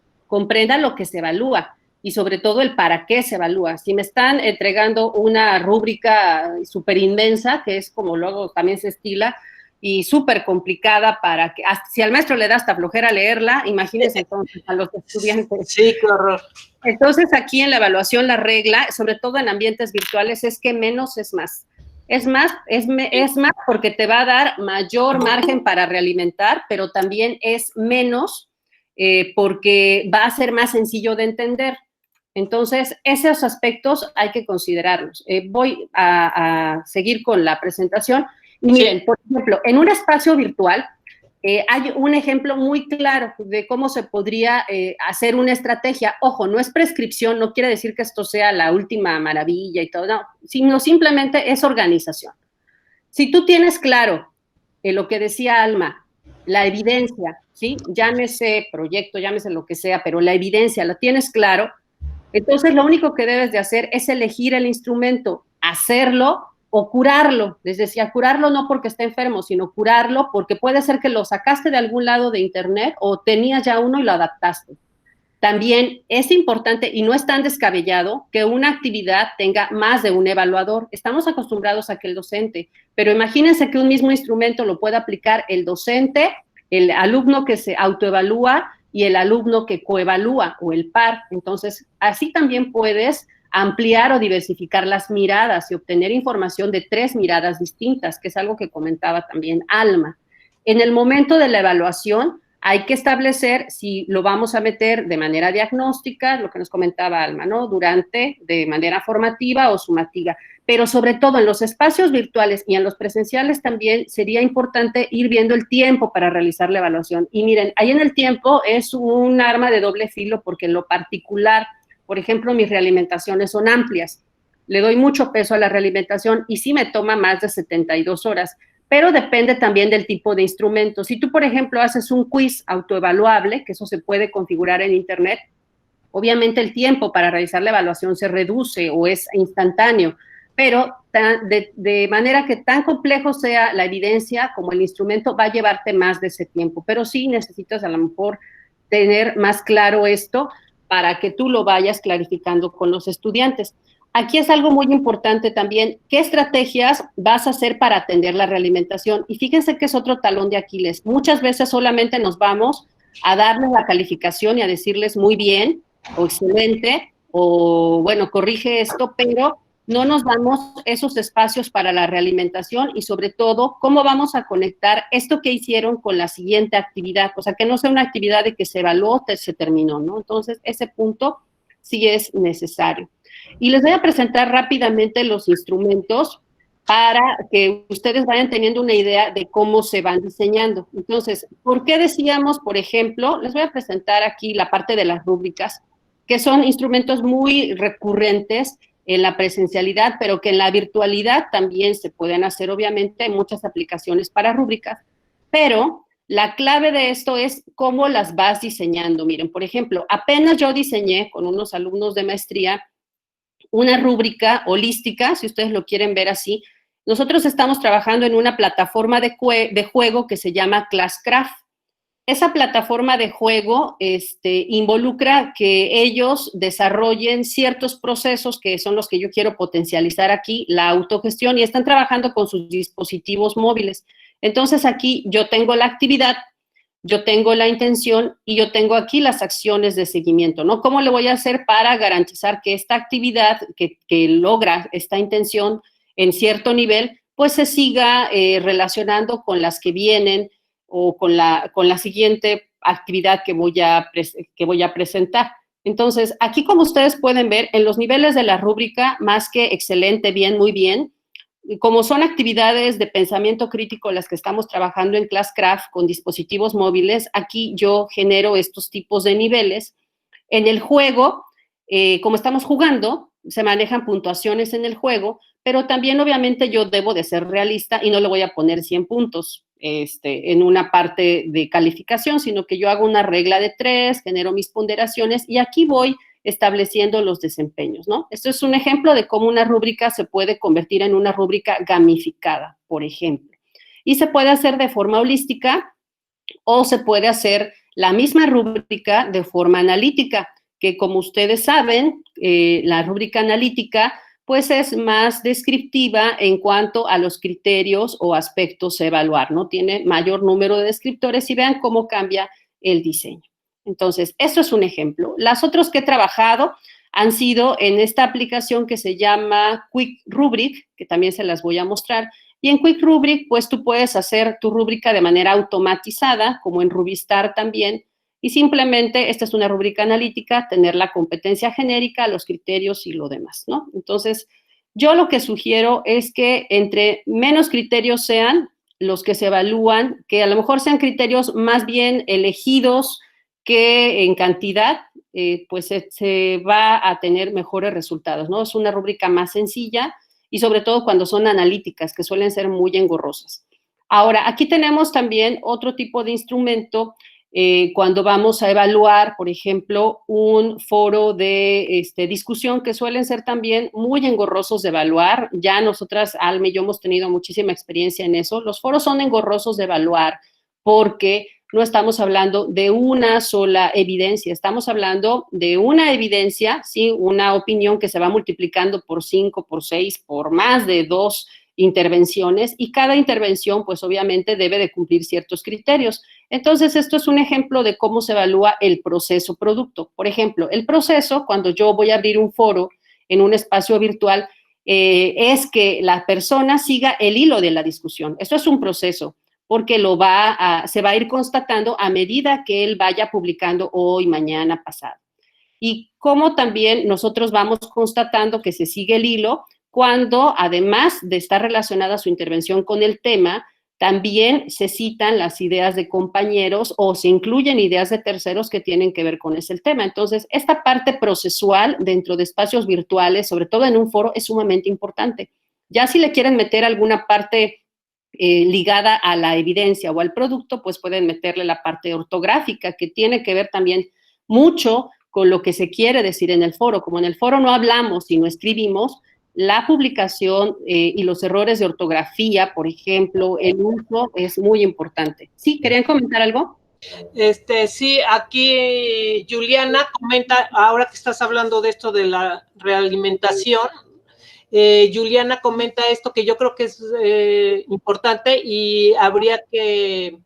[SPEAKER 1] lo que se evalúa y sobre todo el para qué se evalúa. Si me están entregando una rúbrica súper inmensa, que es como luego también se estila, y súper complicada para que, si al maestro le da hasta flojera leerla, imagínense entonces a los estudiantes.
[SPEAKER 2] Sí, qué horror.
[SPEAKER 1] Entonces, aquí en la evaluación, la regla, sobre todo en ambientes virtuales, es que menos es más. Es más porque te va a dar mayor margen para realimentar, pero también es menos porque va a ser más sencillo de entender. Entonces, esos aspectos hay que considerarlos. Voy a seguir con la presentación. Y miren, por ejemplo, en un espacio virtual, hay un ejemplo muy claro de cómo se podría hacer una estrategia. Ojo, no es prescripción, no quiere decir que esto sea la última maravilla y todo, no, sino simplemente es organización. Si tú tienes claro lo que decía Alma, la evidencia, ¿sí? Llámese proyecto, llámese lo que sea, pero la evidencia la tienes claro, entonces lo único que debes de hacer es elegir el instrumento, hacerlo o curarlo. Les decía, curarlo no porque esté enfermo, sino curarlo porque puede ser que lo sacaste de algún lado de internet o tenías ya uno y lo adaptaste. También es importante y no es tan descabellado que una actividad tenga más de un evaluador. Estamos acostumbrados a que el docente, pero imagínense que un mismo instrumento lo pueda aplicar el docente, el alumno que se autoevalúa y el alumno que coevalúa o el par. Entonces, así también puedes ampliar o diversificar las miradas y obtener información de 3 miradas distintas, que es algo que comentaba también Alma. En el momento de la evaluación, hay que establecer si lo vamos a meter de manera diagnóstica, lo que nos comentaba Alma, ¿no? Durante, de manera formativa o sumativa. Pero sobre todo en los espacios virtuales y en los presenciales también sería importante ir viendo el tiempo para realizar la evaluación. Y miren, ahí en el tiempo es un arma de doble filo porque en lo particular, por ejemplo, mis realimentaciones son amplias. Le doy mucho peso a la realimentación y sí me toma más de 72 horas. Pero depende también del tipo de instrumento. Si tú, por ejemplo, haces un quiz autoevaluable, que eso se puede configurar en Internet, obviamente el tiempo para realizar la evaluación se reduce o es instantáneo, pero de manera que tan complejo sea la evidencia como el instrumento, va a llevarte más de ese tiempo. Pero sí necesitas a lo mejor tener más claro esto para que tú lo vayas clarificando con los estudiantes. Aquí es algo muy importante también, ¿qué estrategias vas a hacer para atender la realimentación? Y fíjense que es otro talón de Aquiles. Muchas veces solamente nos vamos a darles la calificación y a decirles muy bien o excelente o bueno, corrige esto, pero no nos damos esos espacios para la realimentación y sobre todo, cómo vamos a conectar esto que hicieron con la siguiente actividad. O sea, que no sea una actividad de que se evaluó, se terminó, ¿no? Entonces, ese punto sí es necesario. Y les voy a presentar rápidamente los instrumentos para que ustedes vayan teniendo una idea de cómo se van diseñando. Entonces, ¿por qué decíamos, por ejemplo, les voy a presentar aquí la parte de las rúbricas, que son instrumentos muy recurrentes en la presencialidad, pero que en la virtualidad también se pueden hacer, obviamente, hay muchas aplicaciones para rúbricas, pero la clave de esto es cómo las vas diseñando. Miren, por ejemplo, apenas yo diseñé con unos alumnos de maestría una rúbrica holística, si ustedes lo quieren ver así, nosotros estamos trabajando en una plataforma de juego que se llama Classcraft. Esa plataforma de juego involucra que ellos desarrollen ciertos procesos que son los que yo quiero potencializar aquí, la autogestión, y están trabajando con sus dispositivos móviles. Entonces aquí yo tengo la actividad, yo tengo la intención y yo tengo aquí las acciones de seguimiento, ¿no? ¿Cómo le voy a hacer para garantizar que esta actividad que logra esta intención en cierto nivel, pues se siga relacionando con las que vienen o con la siguiente actividad que voy a presentar? Entonces, aquí como ustedes pueden ver, en los niveles de la rúbrica, más que excelente, bien, muy bien, como son actividades de pensamiento crítico las que estamos trabajando en Classcraft con dispositivos móviles, aquí yo genero estos tipos de niveles. En el juego, como estamos jugando, se manejan puntuaciones en el juego, pero también obviamente yo debo de ser realista y no le voy a poner 100 puntos en una parte de calificación, sino que yo hago una regla de 3, genero mis ponderaciones y aquí voy estableciendo los desempeños, ¿no? Esto es un ejemplo de cómo una rúbrica se puede convertir en una rúbrica gamificada, por ejemplo. Y se puede hacer de forma holística o se puede hacer la misma rúbrica de forma analítica, que como ustedes saben, la rúbrica analítica pues es más descriptiva en cuanto a los criterios o aspectos a evaluar, ¿no? Tiene mayor número de descriptores y vean cómo cambia el diseño. Entonces, esto es un ejemplo. Las otras que he trabajado han sido en esta aplicación que se llama Quick Rubric, que también se las voy a mostrar. Y en Quick Rubric, pues tú puedes hacer tu rúbrica de manera automatizada, como en Rubistar también, y simplemente, esta es una rúbrica analítica, tener la competencia genérica, los criterios y lo demás, ¿no? Entonces, yo lo que sugiero es que entre menos criterios sean los que se evalúan, que a lo mejor sean criterios más bien elegidos que en cantidad, pues se va a tener mejores resultados, ¿no? Es una rúbrica más sencilla y sobre todo cuando son analíticas, que suelen ser muy engorrosas. Ahora, aquí tenemos también otro tipo de instrumento cuando vamos a evaluar, por ejemplo, un foro de discusión que suelen ser también muy engorrosos de evaluar. Ya nosotras, Alme y yo, hemos tenido muchísima experiencia en eso. Los foros son engorrosos de evaluar porque no estamos hablando de una sola evidencia, estamos hablando de una evidencia, ¿sí? Una opinión que se va multiplicando por 5, por 6, por más de 2 intervenciones y cada intervención, pues obviamente debe de cumplir ciertos criterios. Entonces, esto es un ejemplo de cómo se evalúa el proceso producto. Por ejemplo, el proceso, cuando yo voy a abrir un foro en un espacio virtual, es que la persona siga el hilo de la discusión. Esto es un proceso, porque se va a ir constatando a medida que él vaya publicando hoy, mañana, pasado. Y cómo también nosotros vamos constatando que se sigue el hilo cuando, además de estar relacionada su intervención con el tema, también se citan las ideas de compañeros o se incluyen ideas de terceros que tienen que ver con ese tema. Entonces, esta parte procesual dentro de espacios virtuales, sobre todo en un foro, es sumamente importante. Ya si le quieren meter alguna parte ligada a la evidencia o al producto, pues pueden meterle la parte ortográfica, que tiene que ver también mucho con lo que se quiere decir en el foro. Como en el foro no hablamos, sino escribimos, la publicación y los errores de ortografía, por ejemplo, el uso es muy importante. ¿Sí? ¿Querían comentar algo?
[SPEAKER 2] Sí, aquí Juliana comenta, ahora que estás hablando de esto de la realimentación, Juliana comenta esto que yo creo que es importante y habría que,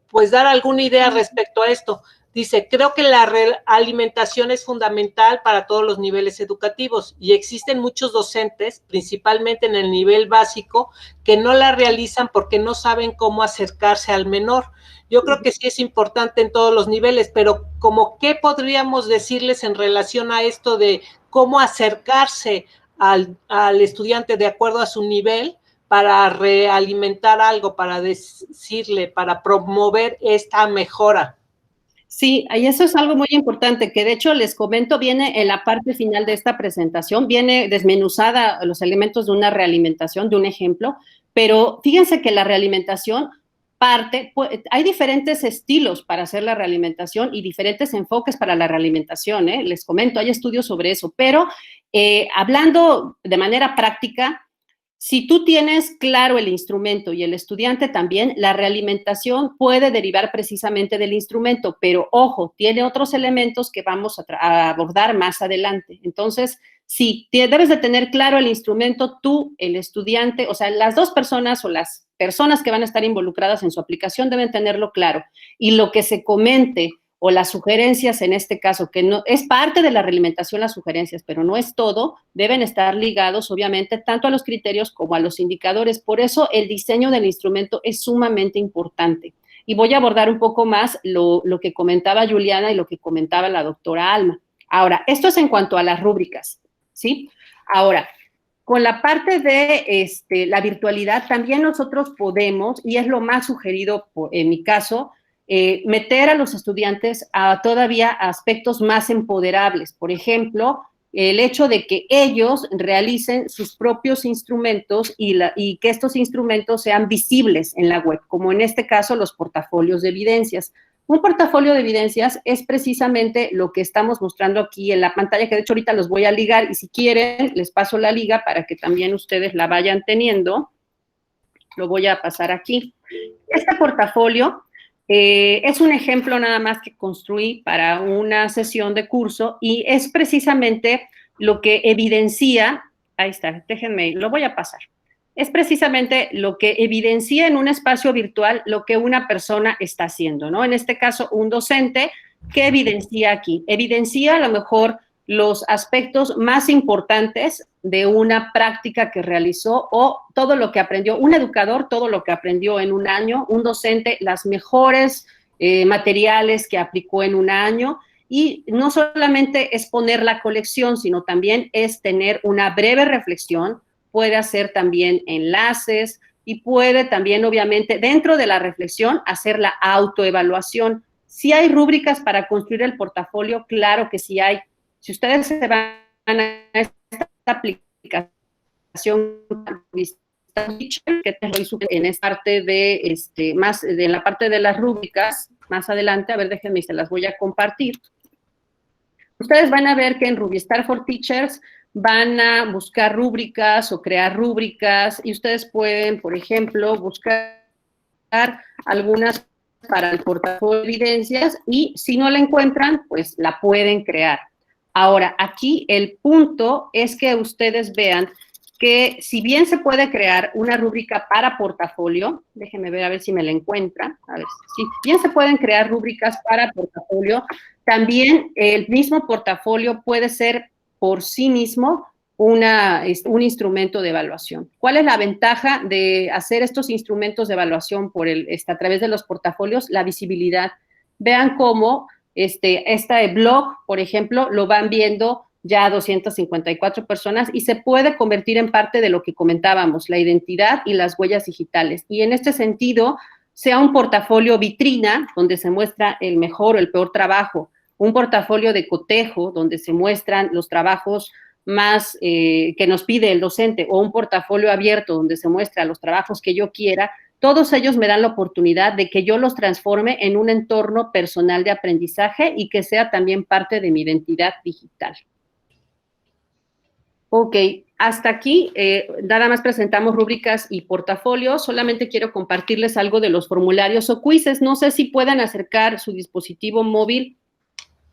[SPEAKER 2] pues, dar alguna idea respecto a esto. Dice, creo que la alimentación es fundamental para todos los niveles educativos y existen muchos docentes, principalmente en el nivel básico, que no la realizan porque no saben cómo acercarse al menor. Yo creo que sí es importante en todos los niveles, pero como qué podríamos decirles en relación a esto de cómo acercarse al estudiante de acuerdo a su nivel para realimentar algo, para decirle, para promover esta mejora.
[SPEAKER 1] Sí, y eso es algo muy importante, que de hecho les comento, viene en la parte final de esta presentación, viene desmenuzada los elementos de una realimentación, de un ejemplo, pero fíjense que la realimentación hay diferentes estilos para hacer la realimentación y diferentes enfoques para la realimentación, les comento, hay estudios sobre eso, pero hablando de manera práctica, Si tú tienes claro el instrumento y el estudiante también, la realimentación puede derivar precisamente del instrumento, pero ojo, tiene otros elementos que vamos a abordar más adelante. Entonces, sí, debes de tener claro el instrumento, tú, el estudiante, o sea, las dos personas o las personas que van a estar involucradas en su aplicación deben tenerlo claro. Y lo que se comente o las sugerencias en este caso, que no es parte de la realimentación las sugerencias, pero no es todo, deben estar ligados obviamente tanto a los criterios como a los indicadores. Por eso el diseño del instrumento es sumamente importante. Y voy a abordar un poco más lo que comentaba Juliana y lo que comentaba la doctora Alma. Ahora, esto es en cuanto a las rúbricas, ¿sí? Ahora, con la parte de la virtualidad, también nosotros podemos, y es lo más sugerido en mi caso, meter a los estudiantes a todavía aspectos más empoderables. Por ejemplo, el hecho de que ellos realicen sus propios instrumentos y que estos instrumentos sean visibles en la web, como en este caso los portafolios de evidencias. Un portafolio de evidencias es precisamente lo que estamos mostrando aquí en la pantalla, que de hecho ahorita los voy a ligar y si quieren les paso la liga para que también ustedes la vayan teniendo. Lo voy a pasar aquí. Este portafolio es un ejemplo nada más que construí para una sesión de curso y es precisamente lo que evidencia, ahí está, déjenme, lo voy a pasar. Es precisamente lo que evidencia en un espacio virtual lo que una persona está haciendo, ¿no? En este caso, un docente, ¿qué evidencia aquí? Evidencia a lo mejor los aspectos más importantes de una práctica que realizó o todo lo que aprendió, un educador, todo lo que aprendió en un año, un docente, las mejores materiales que aplicó en un año, y no solamente es poner la colección, sino también es tener una breve reflexión, puede hacer también enlaces y puede también, obviamente, dentro de la reflexión, hacer la autoevaluación. Si hay rúbricas para construir el portafolio, claro que sí hay. Si ustedes se van a esta aplicación que te lo hizo en esta parte de más de la parte de las rúbricas, más adelante, a ver, déjenme, se las voy a compartir. Ustedes van a ver que en Rubistar for Teachers van a buscar rúbricas o crear rúbricas y ustedes pueden, por ejemplo, buscar algunas para el portafolio de evidencias y si no la encuentran, pues la pueden crear. Ahora, aquí el punto es que ustedes vean que si bien se puede crear una rúbrica para portafolio, déjenme ver a ver si me la encuentra, a ver, si bien se pueden crear rúbricas para portafolio, también el mismo portafolio puede ser por sí mismo un instrumento de evaluación. ¿Cuál es la ventaja de hacer estos instrumentos de evaluación a través de los portafolios? La visibilidad. Vean cómo este blog, por ejemplo, lo van viendo ya 254 personas y se puede convertir en parte de lo que comentábamos, la identidad y las huellas digitales. Y en este sentido, sea un portafolio vitrina, donde se muestra el mejor o el peor trabajo, un portafolio de cotejo, donde se muestran los trabajos más que nos pide el docente, o un portafolio abierto, donde se muestra los trabajos que yo quiera, todos ellos me dan la oportunidad de que yo los transforme en un entorno personal de aprendizaje y que sea también parte de mi identidad digital. Ok, hasta aquí nada más presentamos rúbricas y portafolios. Solamente quiero compartirles algo de los formularios o quizzes. No sé si puedan acercar su dispositivo móvil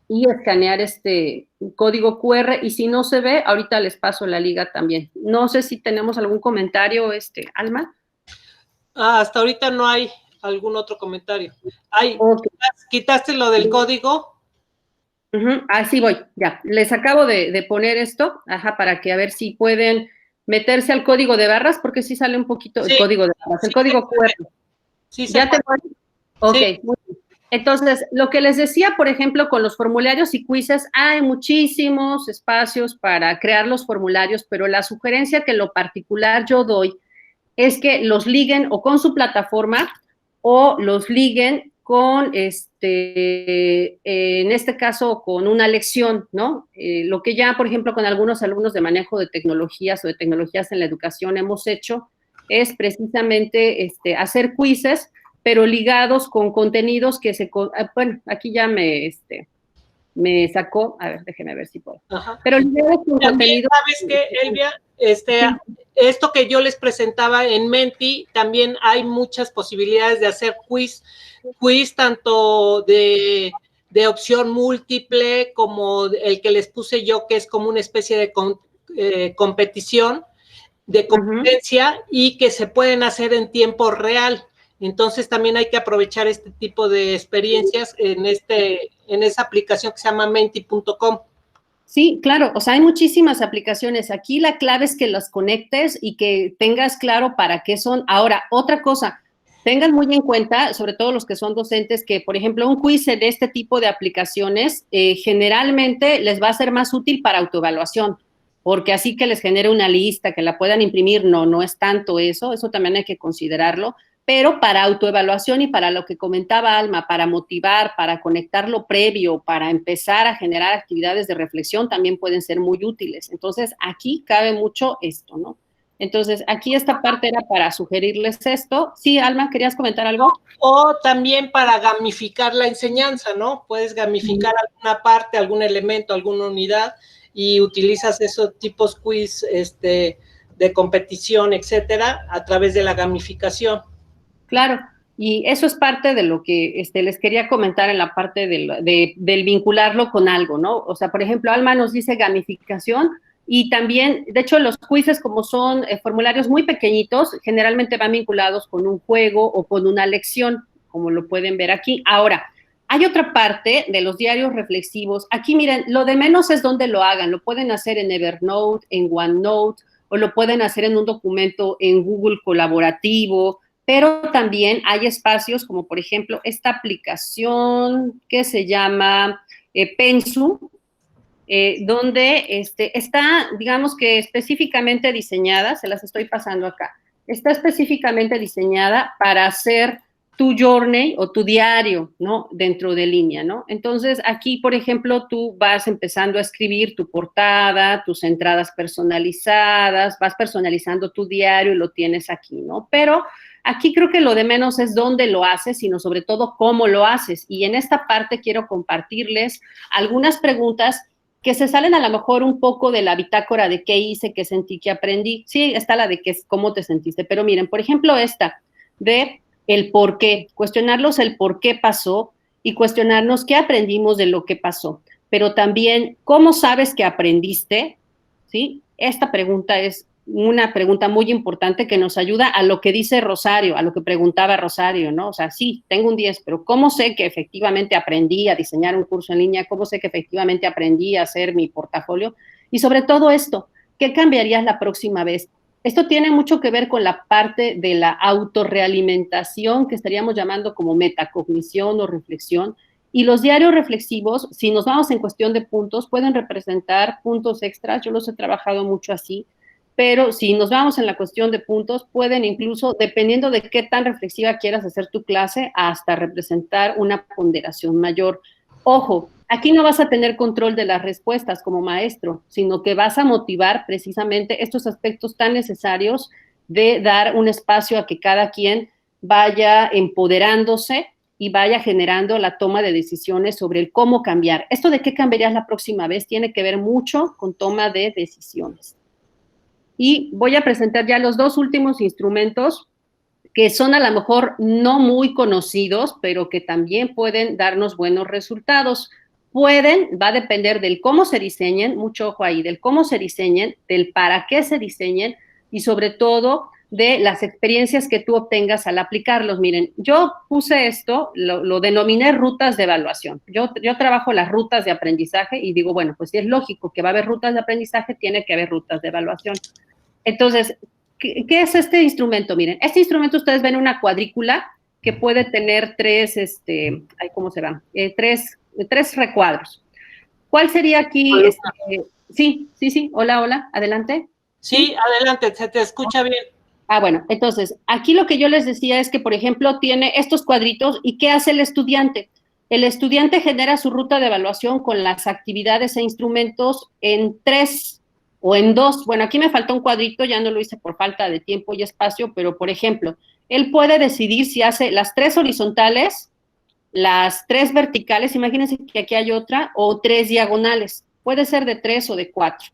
[SPEAKER 1] y escanear este código QR. Y si no se ve, ahorita les paso la liga también. No sé si tenemos algún comentario, Alma.
[SPEAKER 2] Hasta ahorita no hay algún otro comentario. Okay. ¿Quitaste lo del código?
[SPEAKER 1] Así voy, ya. Les acabo de poner esto, para que a ver si pueden meterse al código de barras, porque sí sale un poquito el código de barras, el código QR.
[SPEAKER 2] Sí,
[SPEAKER 1] ¿Ya te voy? Ok, sí. Muy bien. Entonces, lo que les decía, por ejemplo, con los formularios y quizzes, hay muchísimos espacios para crear los formularios, pero la sugerencia que en lo particular yo doy es que los liguen o con su plataforma o los liguen con, en este caso, con una lección, ¿no? Lo que ya, por ejemplo, con algunos alumnos de manejo de tecnologías o de tecnologías en la educación hemos hecho es precisamente hacer quizzes, pero ligados con contenidos que bueno, aquí ya me me sacó, a ver, déjeme ver si puedo.
[SPEAKER 2] Ajá.
[SPEAKER 1] Pero el video con
[SPEAKER 2] también,
[SPEAKER 1] contenido...
[SPEAKER 2] ¿sabes qué, Elvia? Esto que yo les presentaba en Menti, también hay muchas posibilidades de hacer quiz tanto de opción múltiple como el que les puse yo, que es como una especie de competición, de competencia, y que se pueden hacer en tiempo real. Entonces también hay que aprovechar este tipo de experiencias en esa aplicación que se llama menti.com.
[SPEAKER 1] Sí, claro, o sea, hay muchísimas aplicaciones. Aquí la clave es que las conectes y que tengas claro para qué son. Ahora, otra cosa, tengan muy en cuenta, sobre todo los que son docentes, que, por ejemplo, un quiz de este tipo de aplicaciones generalmente les va a ser más útil para autoevaluación, porque así que les genere una lista, que la puedan imprimir, no es tanto eso también hay que considerarlo. Pero para autoevaluación y para lo que comentaba Alma, para motivar, para conectar lo previo, para empezar a generar actividades de reflexión, también pueden ser muy útiles. Entonces, aquí cabe mucho esto, ¿no? Entonces, aquí esta parte era para sugerirles esto. Sí, Alma, ¿querías comentar algo?
[SPEAKER 2] O también para gamificar la enseñanza, ¿no? Puedes gamificar alguna parte, algún elemento, alguna unidad, y utilizas esos tipos quiz de competición, etcétera, a través de la gamificación.
[SPEAKER 1] Claro, y eso es parte de lo que les quería comentar en la parte del vincularlo con algo, ¿no? O sea, por ejemplo, Alma nos dice gamificación y también, de hecho, los quizzes como son formularios muy pequeñitos, generalmente van vinculados con un juego o con una lección, como lo pueden ver aquí. Ahora, hay otra parte de los diarios reflexivos. Aquí, miren, lo de menos es donde lo hagan. Lo pueden hacer en Evernote, en OneNote, o lo pueden hacer en un documento en Google colaborativo, pero también hay espacios como, por ejemplo, esta aplicación que se llama Pensu, donde está, digamos que específicamente diseñada, se las estoy pasando acá, está específicamente diseñada para hacer tu journey o tu diario, ¿no? Dentro de línea, ¿no? Entonces, aquí, por ejemplo, tú vas empezando a escribir tu portada, tus entradas personalizadas, vas personalizando tu diario y lo tienes aquí, ¿no? Pero aquí creo que lo de menos es dónde lo haces, sino sobre todo cómo lo haces. Y en esta parte quiero compartirles algunas preguntas que se salen a lo mejor un poco de la bitácora de qué hice, qué sentí, qué aprendí. Sí, está la de qué, cómo te sentiste, pero miren, por ejemplo, esta de el por qué, cuestionarlos el por qué pasó y cuestionarnos qué aprendimos de lo que pasó, pero también cómo sabes que aprendiste, ¿sí? Esta pregunta es una pregunta muy importante que nos ayuda a lo que dice Rosario, a lo que preguntaba Rosario, ¿no? O sea, sí, tengo un 10, pero ¿cómo sé que efectivamente aprendí a diseñar un curso en línea? ¿Cómo sé que efectivamente aprendí a hacer mi portafolio? Y sobre todo esto, ¿qué cambiarías la próxima vez? Esto tiene mucho que ver con la parte de la autorrealimentación que estaríamos llamando como metacognición o reflexión. Y los diarios reflexivos, si nos vamos en cuestión de puntos, pueden representar puntos extras. Yo los he trabajado mucho así, pero si nos vamos en la cuestión de puntos, pueden incluso, dependiendo de qué tan reflexiva quieras hacer tu clase, hasta representar una ponderación mayor. Ojo, aquí no vas a tener control de las respuestas como maestro, sino que vas a motivar precisamente estos aspectos tan necesarios de dar un espacio a que cada quien vaya empoderándose y vaya generando la toma de decisiones sobre el cómo cambiar. Esto de qué cambiarías la próxima vez tiene que ver mucho con toma de decisiones. Y voy a presentar ya los dos últimos instrumentos que son a lo mejor no muy conocidos, pero que también pueden darnos buenos resultados. Va a depender del cómo se diseñen, mucho ojo ahí, del cómo se diseñen, del para qué se diseñen y sobre todo de las experiencias que tú obtengas al aplicarlos. Miren, yo puse esto, lo denominé rutas de evaluación. Yo trabajo las rutas de aprendizaje y digo, bueno, pues si es lógico que va a haber rutas de aprendizaje, tiene que haber rutas de evaluación. Entonces, ¿qué es este instrumento? Miren, este instrumento ustedes ven una cuadrícula que puede tener ¿cómo se va? Tres recuadros. ¿Cuál sería aquí? Sí, hola, adelante.
[SPEAKER 2] Sí, adelante, se te escucha bien.
[SPEAKER 1] Bueno, entonces, aquí lo que yo les decía es que, por ejemplo, tiene estos cuadritos y ¿qué hace el estudiante? El estudiante genera su ruta de evaluación con las actividades e instrumentos en 3 o en 2. Bueno, aquí me faltó un cuadrito, ya no lo hice por falta de tiempo y espacio, pero, por ejemplo, él puede decidir si hace las 3 horizontales las 3 verticales, imagínense que aquí hay otra, o 3 diagonales, puede ser de 3 o de 4.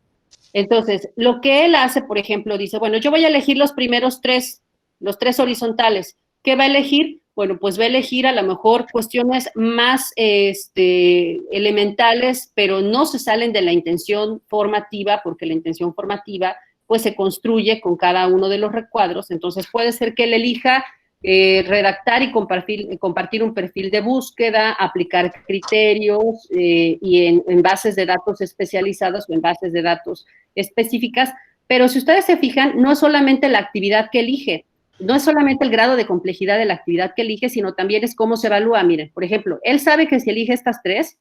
[SPEAKER 1] Entonces, lo que él hace, por ejemplo, dice, bueno, yo voy a elegir los primeros 3, los 3 horizontales. ¿Qué va a elegir? Bueno, pues va a elegir a lo mejor cuestiones más elementales, pero no se salen de la intención formativa, porque la intención formativa pues se construye con cada uno de los recuadros. Entonces puede ser que él elija redactar y compartir un perfil de búsqueda, aplicar criterios y en bases de datos especializadas o en bases de datos específicas. Pero si ustedes se fijan, no es solamente la actividad que elige, no es solamente el grado de complejidad de la actividad que elige, sino también es cómo se evalúa. Miren, por ejemplo, él sabe que si elige estas 3,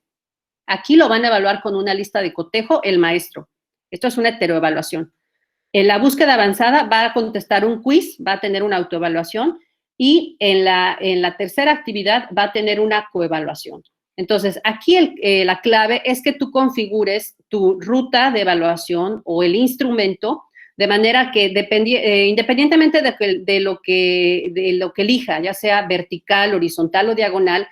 [SPEAKER 1] aquí lo van a evaluar con una lista de cotejo el maestro. Esto es una heteroevaluación. En la búsqueda avanzada va a contestar un quiz, va a tener una autoevaluación, y en la tercera actividad va a tener una coevaluación. Entonces, aquí la clave es que tú configures tu ruta de evaluación o el instrumento de manera que independientemente de lo que elija, ya sea vertical, horizontal o diagonal,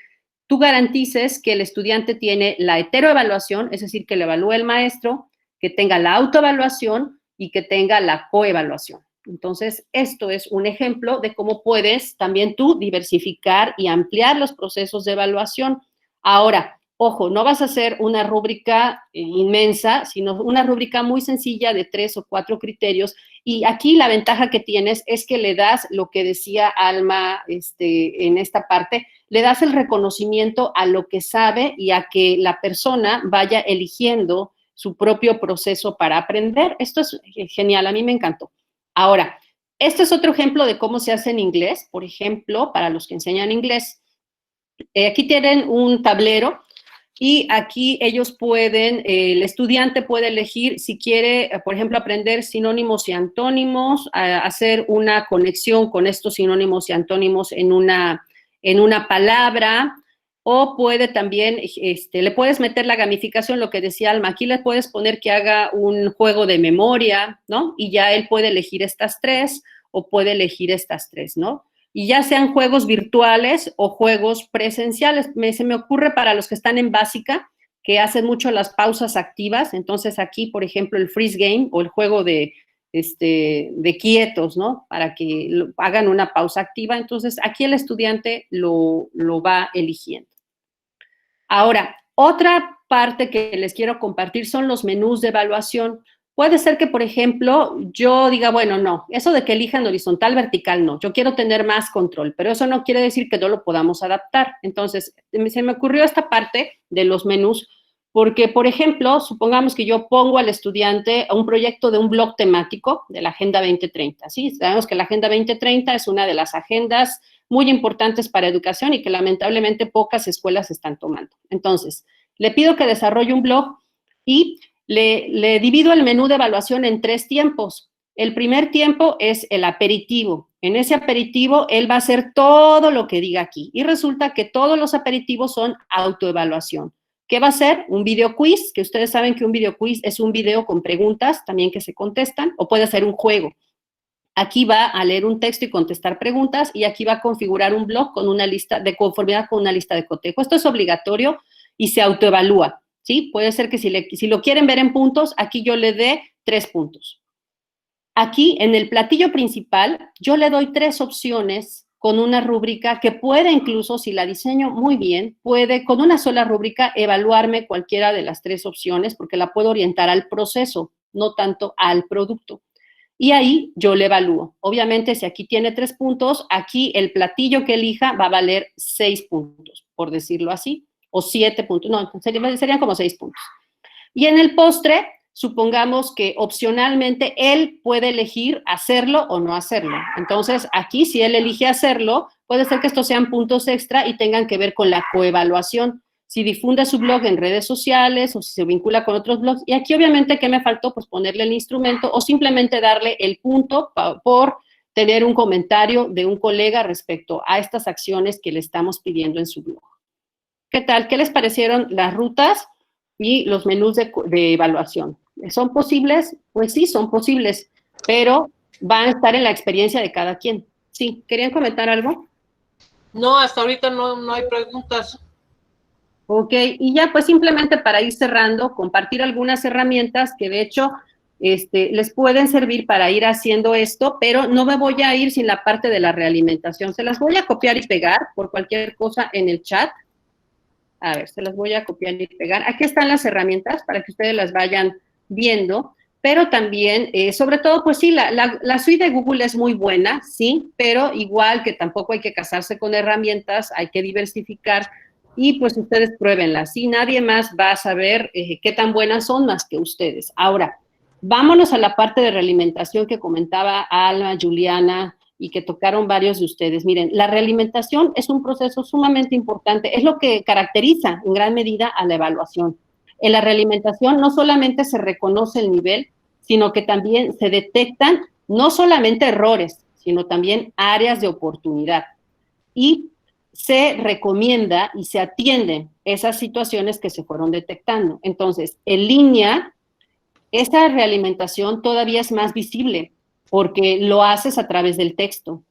[SPEAKER 1] tú garantices que el estudiante tiene la heteroevaluación, es decir, que le evalúe el maestro, que tenga la autoevaluación y que tenga la coevaluación. Entonces, esto es un ejemplo de cómo puedes también tú diversificar y ampliar los procesos de evaluación. Ahora, ojo, no vas a hacer una rúbrica inmensa, sino una rúbrica muy sencilla de 3 o 4 criterios. Y aquí la ventaja que tienes es que le das lo que decía Alma en esta parte, le das el reconocimiento a lo que sabe y a que la persona vaya eligiendo su propio proceso para aprender. Esto es genial, a mí me encantó. Ahora, este es otro ejemplo de cómo se hace en inglés, por ejemplo, para los que enseñan inglés. Aquí tienen un tablero y aquí ellos pueden, el estudiante puede elegir si quiere, por ejemplo, aprender sinónimos y antónimos, hacer una conexión con estos sinónimos y antónimos en una palabra, o puede también, le puedes meter la gamificación, lo que decía Alma, aquí le puedes poner que haga un juego de memoria, ¿no? Y ya él puede elegir estas 3 o puede elegir estas 3, ¿no? Y ya sean juegos virtuales o juegos presenciales. Se me ocurre para los que están en básica, que hacen mucho las pausas activas, entonces aquí, por ejemplo, el freeze game o el juego de quietos, ¿no? Para que hagan una pausa activa, entonces aquí el estudiante lo va eligiendo. Ahora, otra parte que les quiero compartir son los menús de evaluación. Puede ser que, por ejemplo, yo diga, bueno, no, eso de que elijan horizontal, vertical, no, yo quiero tener más control, pero eso no quiere decir que no lo podamos adaptar. Entonces, se me ocurrió esta parte de los menús, porque, por ejemplo, supongamos que yo pongo al estudiante a un proyecto de un blog temático de la Agenda 2030, ¿sí? Sabemos que la Agenda 2030 es una de las agendas muy importantes para educación y que lamentablemente pocas escuelas están tomando. Entonces, le pido que desarrolle un blog y le divido el menú de evaluación en 3 tiempos. El primer tiempo es el aperitivo. En ese aperitivo, él va a hacer todo lo que diga aquí. Y resulta que todos los aperitivos son autoevaluación. ¿Qué va a hacer? Un video quiz, que ustedes saben que un video quiz es un video con preguntas también que se contestan, o puede ser un juego. Aquí va a leer un texto y contestar preguntas, y aquí va a configurar un blog con una lista de conformidad con una lista de cotejo. Esto es obligatorio y se autoevalúa, ¿sí? Puede ser que si lo quieren ver en puntos, aquí yo le dé 3 puntos. Aquí, en el platillo principal, yo le doy 3 opciones con una rúbrica que puede incluso, si la diseño muy bien, puede con una sola rúbrica evaluarme cualquiera de las 3 opciones, porque la puedo orientar al proceso, no tanto al producto. Y ahí yo le evalúo. Obviamente, si aquí tiene 3 puntos, aquí el platillo que elija va a valer 6 puntos, por decirlo así, o 7 puntos, no, serían como 6 puntos. Y en el postre, supongamos que opcionalmente él puede elegir hacerlo o no hacerlo. Entonces, aquí si él elige hacerlo, puede ser que estos sean puntos extra y tengan que ver con la coevaluación. Si difunde su blog en redes sociales o si se vincula con otros blogs. Y aquí obviamente, ¿qué me faltó? Pues ponerle el instrumento o simplemente darle el punto por tener un comentario de un colega respecto a estas acciones que le estamos pidiendo en su blog. ¿Qué tal? ¿Qué les parecieron las rutas y los menús de evaluación? ¿Son posibles? Pues sí, son posibles, pero van a estar en la experiencia de cada quien. Sí, ¿querían comentar algo?
[SPEAKER 2] No, hasta ahorita no hay preguntas.
[SPEAKER 1] Ok, y ya pues simplemente para ir cerrando, compartir algunas herramientas que de hecho les pueden servir para ir haciendo esto, pero no me voy a ir sin la parte de la realimentación. Se las voy a copiar y pegar por cualquier cosa en el chat. A ver, se las voy a copiar y pegar. Aquí están las herramientas para que ustedes las vayan viendo, pero también, sobre todo, pues sí, la suite de Google es muy buena, sí, pero igual que tampoco hay que casarse con herramientas, hay que diversificar y pues ustedes pruébenlas, sí, nadie más va a saber qué tan buenas son más que ustedes. Ahora, vámonos a la parte de realimentación que comentaba Alma, Juliana, y que tocaron varios de ustedes. Miren, la realimentación es un proceso sumamente importante, es lo que caracteriza en gran medida a la evaluación. En la realimentación no solamente se reconoce el nivel, sino que también se detectan no solamente errores, sino también áreas de oportunidad. Y se recomienda y se atienden esas situaciones que se fueron detectando. Entonces, en línea, esa realimentación todavía es más visible porque lo haces a través del texto.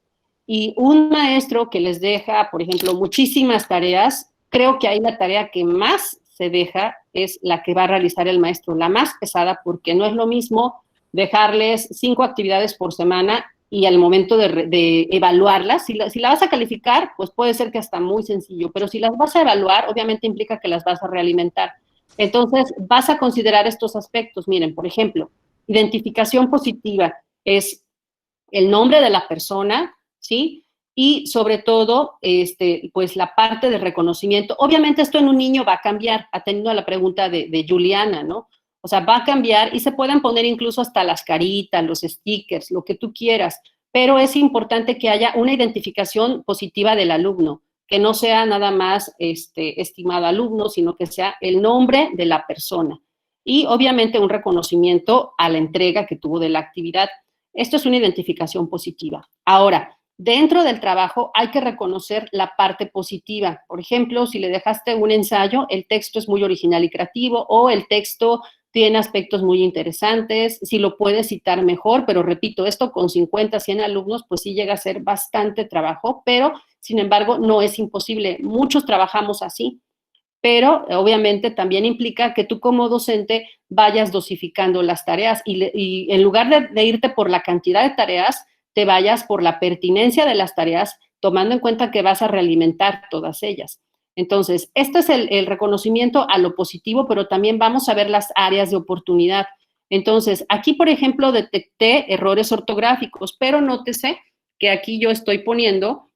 [SPEAKER 1] Y un maestro que les deja, por ejemplo, muchísimas tareas, creo que ahí la tarea que más se deja es la que va a realizar el maestro, la más pesada, porque no es lo mismo dejarles 5 actividades por semana y al momento de evaluarlas, si la vas a calificar, pues puede ser que hasta muy sencillo, pero si las vas a evaluar, obviamente implica que las vas a realimentar. Entonces, vas a considerar estos aspectos. Miren, por ejemplo, identificación positiva es el nombre de la persona, ¿sí? Y sobre todo, pues la parte de reconocimiento. Obviamente esto en un niño va a cambiar, atendiendo a la pregunta de Juliana, ¿no? O sea, va a cambiar y se pueden poner incluso hasta las caritas, los stickers, lo que tú quieras, pero es importante que haya una identificación positiva del alumno, que no sea nada más estimado alumno, sino que sea el nombre de la persona. Y obviamente un reconocimiento a la entrega que tuvo de la actividad. Esto es una identificación positiva. Ahora, dentro del trabajo hay que reconocer la parte positiva. Por ejemplo, si le dejaste un ensayo, el texto es muy original y creativo, o el texto tiene aspectos muy interesantes, si lo puedes citar mejor, pero repito, esto con 50, 100 alumnos, pues sí llega a ser bastante trabajo, pero sin embargo no es imposible. Muchos trabajamos así, pero obviamente también implica que tú como docente vayas dosificando las tareas y en lugar de irte por la cantidad de tareas, te vayas por la pertinencia de las tareas, tomando en cuenta que vas a realimentar todas ellas. Entonces, este es el reconocimiento a lo positivo, pero también vamos a ver las áreas de oportunidad. Entonces, aquí, por ejemplo, detecté errores ortográficos, pero nótese que aquí yo estoy poniendo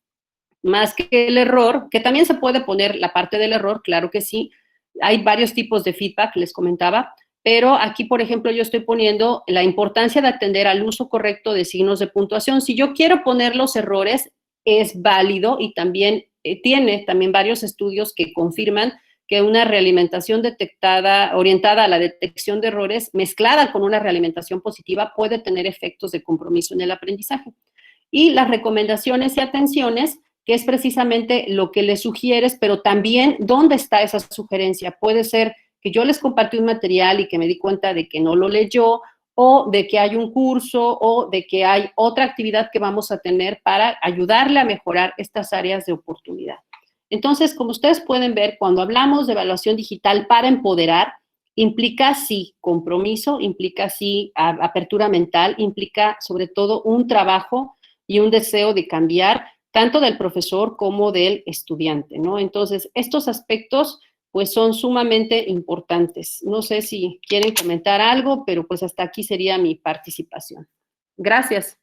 [SPEAKER 1] más que el error, que también se puede poner la parte del error, claro que sí. Hay varios tipos de feedback, les comentaba, pero aquí, por ejemplo, yo estoy poniendo la importancia de atender al uso correcto de signos de puntuación. Si yo quiero poner los errores, es válido y también tiene también varios estudios que confirman que una realimentación detectada, orientada a la detección de errores, mezclada con una realimentación positiva, puede tener efectos de compromiso en el aprendizaje. Y las recomendaciones y atenciones, que es precisamente lo que les sugieres, pero también dónde está esa sugerencia. Puede ser que yo les compartí un material y que me di cuenta de que no lo leyó, o de que hay un curso, o de que hay otra actividad que vamos a tener para ayudarle a mejorar estas áreas de oportunidad. Entonces, como ustedes pueden ver, cuando hablamos de evaluación digital para empoderar, implica sí compromiso, implica sí apertura mental, implica sobre todo un trabajo y un deseo de cambiar tanto del profesor como del estudiante, ¿no? Entonces, estos aspectos pues son sumamente importantes. No sé si quieren comentar algo, pero pues hasta aquí sería mi participación. Gracias.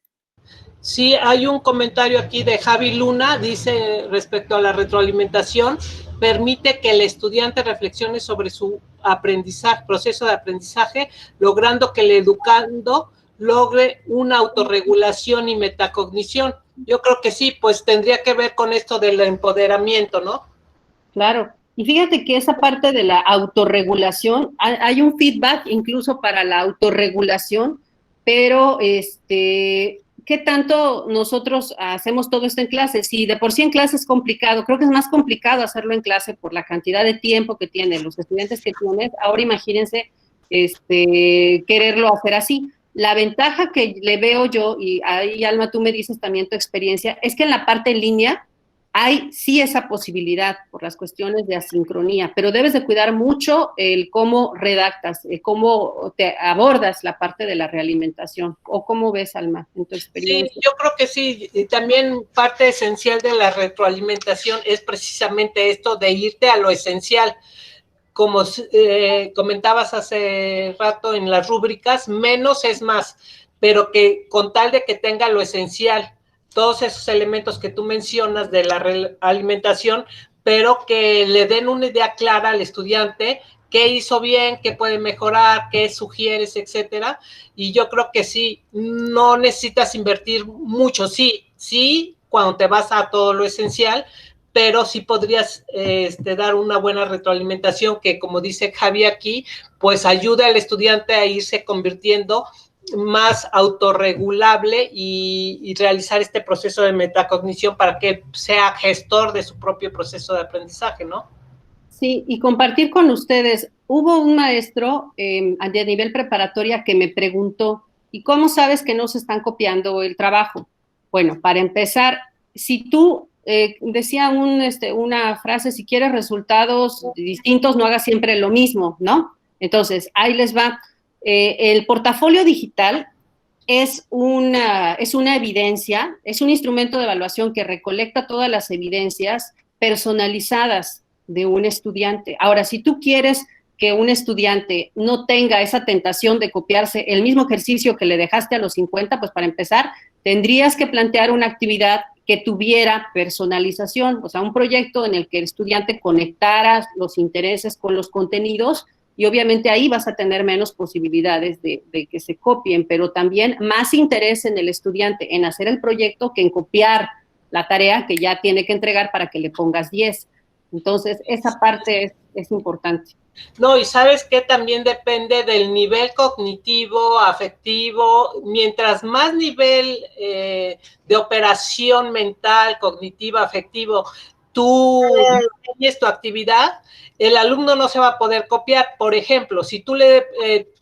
[SPEAKER 2] Sí, hay un comentario aquí de Javi Luna, dice respecto a la retroalimentación, permite que el estudiante reflexione sobre su aprendizaje, proceso de aprendizaje, logrando que el educando logre una autorregulación y metacognición. Yo creo que sí, pues tendría que ver con esto del empoderamiento, ¿no?
[SPEAKER 1] Claro. Y fíjate que esa parte de la autorregulación, hay un feedback incluso para la autorregulación, pero ¿qué tanto nosotros hacemos todo esto en clase? Si de por sí en clase es complicado, creo que es más complicado hacerlo en clase por la cantidad de tiempo que tienen los estudiantes que tienes. Ahora imagínense quererlo hacer así. La ventaja que le veo yo, y ahí Alma, tú me dices también tu experiencia, es que en la parte en línea hay sí esa posibilidad por las cuestiones de asincronía, pero debes de cuidar mucho el cómo redactas, cómo te abordas la parte de la realimentación, o cómo ves, Alma, en tu experiencia.
[SPEAKER 2] Sí, yo creo que sí, y también parte esencial de la retroalimentación es precisamente esto de irte a lo esencial. Como comentabas hace rato en las rúbricas, menos es más, pero que con tal de que tenga lo esencial, todos esos elementos que tú mencionas de la alimentación, pero que le den una idea clara al estudiante, qué hizo bien, qué puede mejorar, qué sugieres, etcétera. Y yo creo que sí, no necesitas invertir mucho, sí, cuando te vas a todo lo esencial, pero sí podrías dar una buena retroalimentación que, como dice Javi aquí, pues ayuda al estudiante a irse convirtiendo más autorregulable y realizar este proceso de metacognición para que sea gestor de su propio proceso de aprendizaje, ¿no?
[SPEAKER 1] Sí, y compartir con ustedes, hubo un maestro de nivel preparatoria que me preguntó, ¿y cómo sabes que no se están copiando el trabajo? Bueno, para empezar, si tú, decía una frase, si quieres resultados distintos, no hagas siempre lo mismo, ¿no? Entonces, ahí les va. El portafolio digital es una evidencia, es un instrumento de evaluación que recolecta todas las evidencias personalizadas de un estudiante. Ahora, si tú quieres que un estudiante no tenga esa tentación de copiarse el mismo ejercicio que le dejaste a los 50, pues para empezar, tendrías que plantear una actividad que tuviera personalización, o sea, un proyecto en el que el estudiante conectara los intereses con los contenidos y obviamente ahí vas a tener menos posibilidades de que se copien, pero también más interés en el estudiante en hacer el proyecto que en copiar la tarea que ya tiene que entregar para que le pongas 10. Entonces, esa parte es importante.
[SPEAKER 2] No, y sabes que también depende del nivel cognitivo, afectivo. Mientras más nivel de operación mental, cognitiva, afectivo, tú diseñes tu actividad, el alumno no se va a poder copiar. Por ejemplo, si tu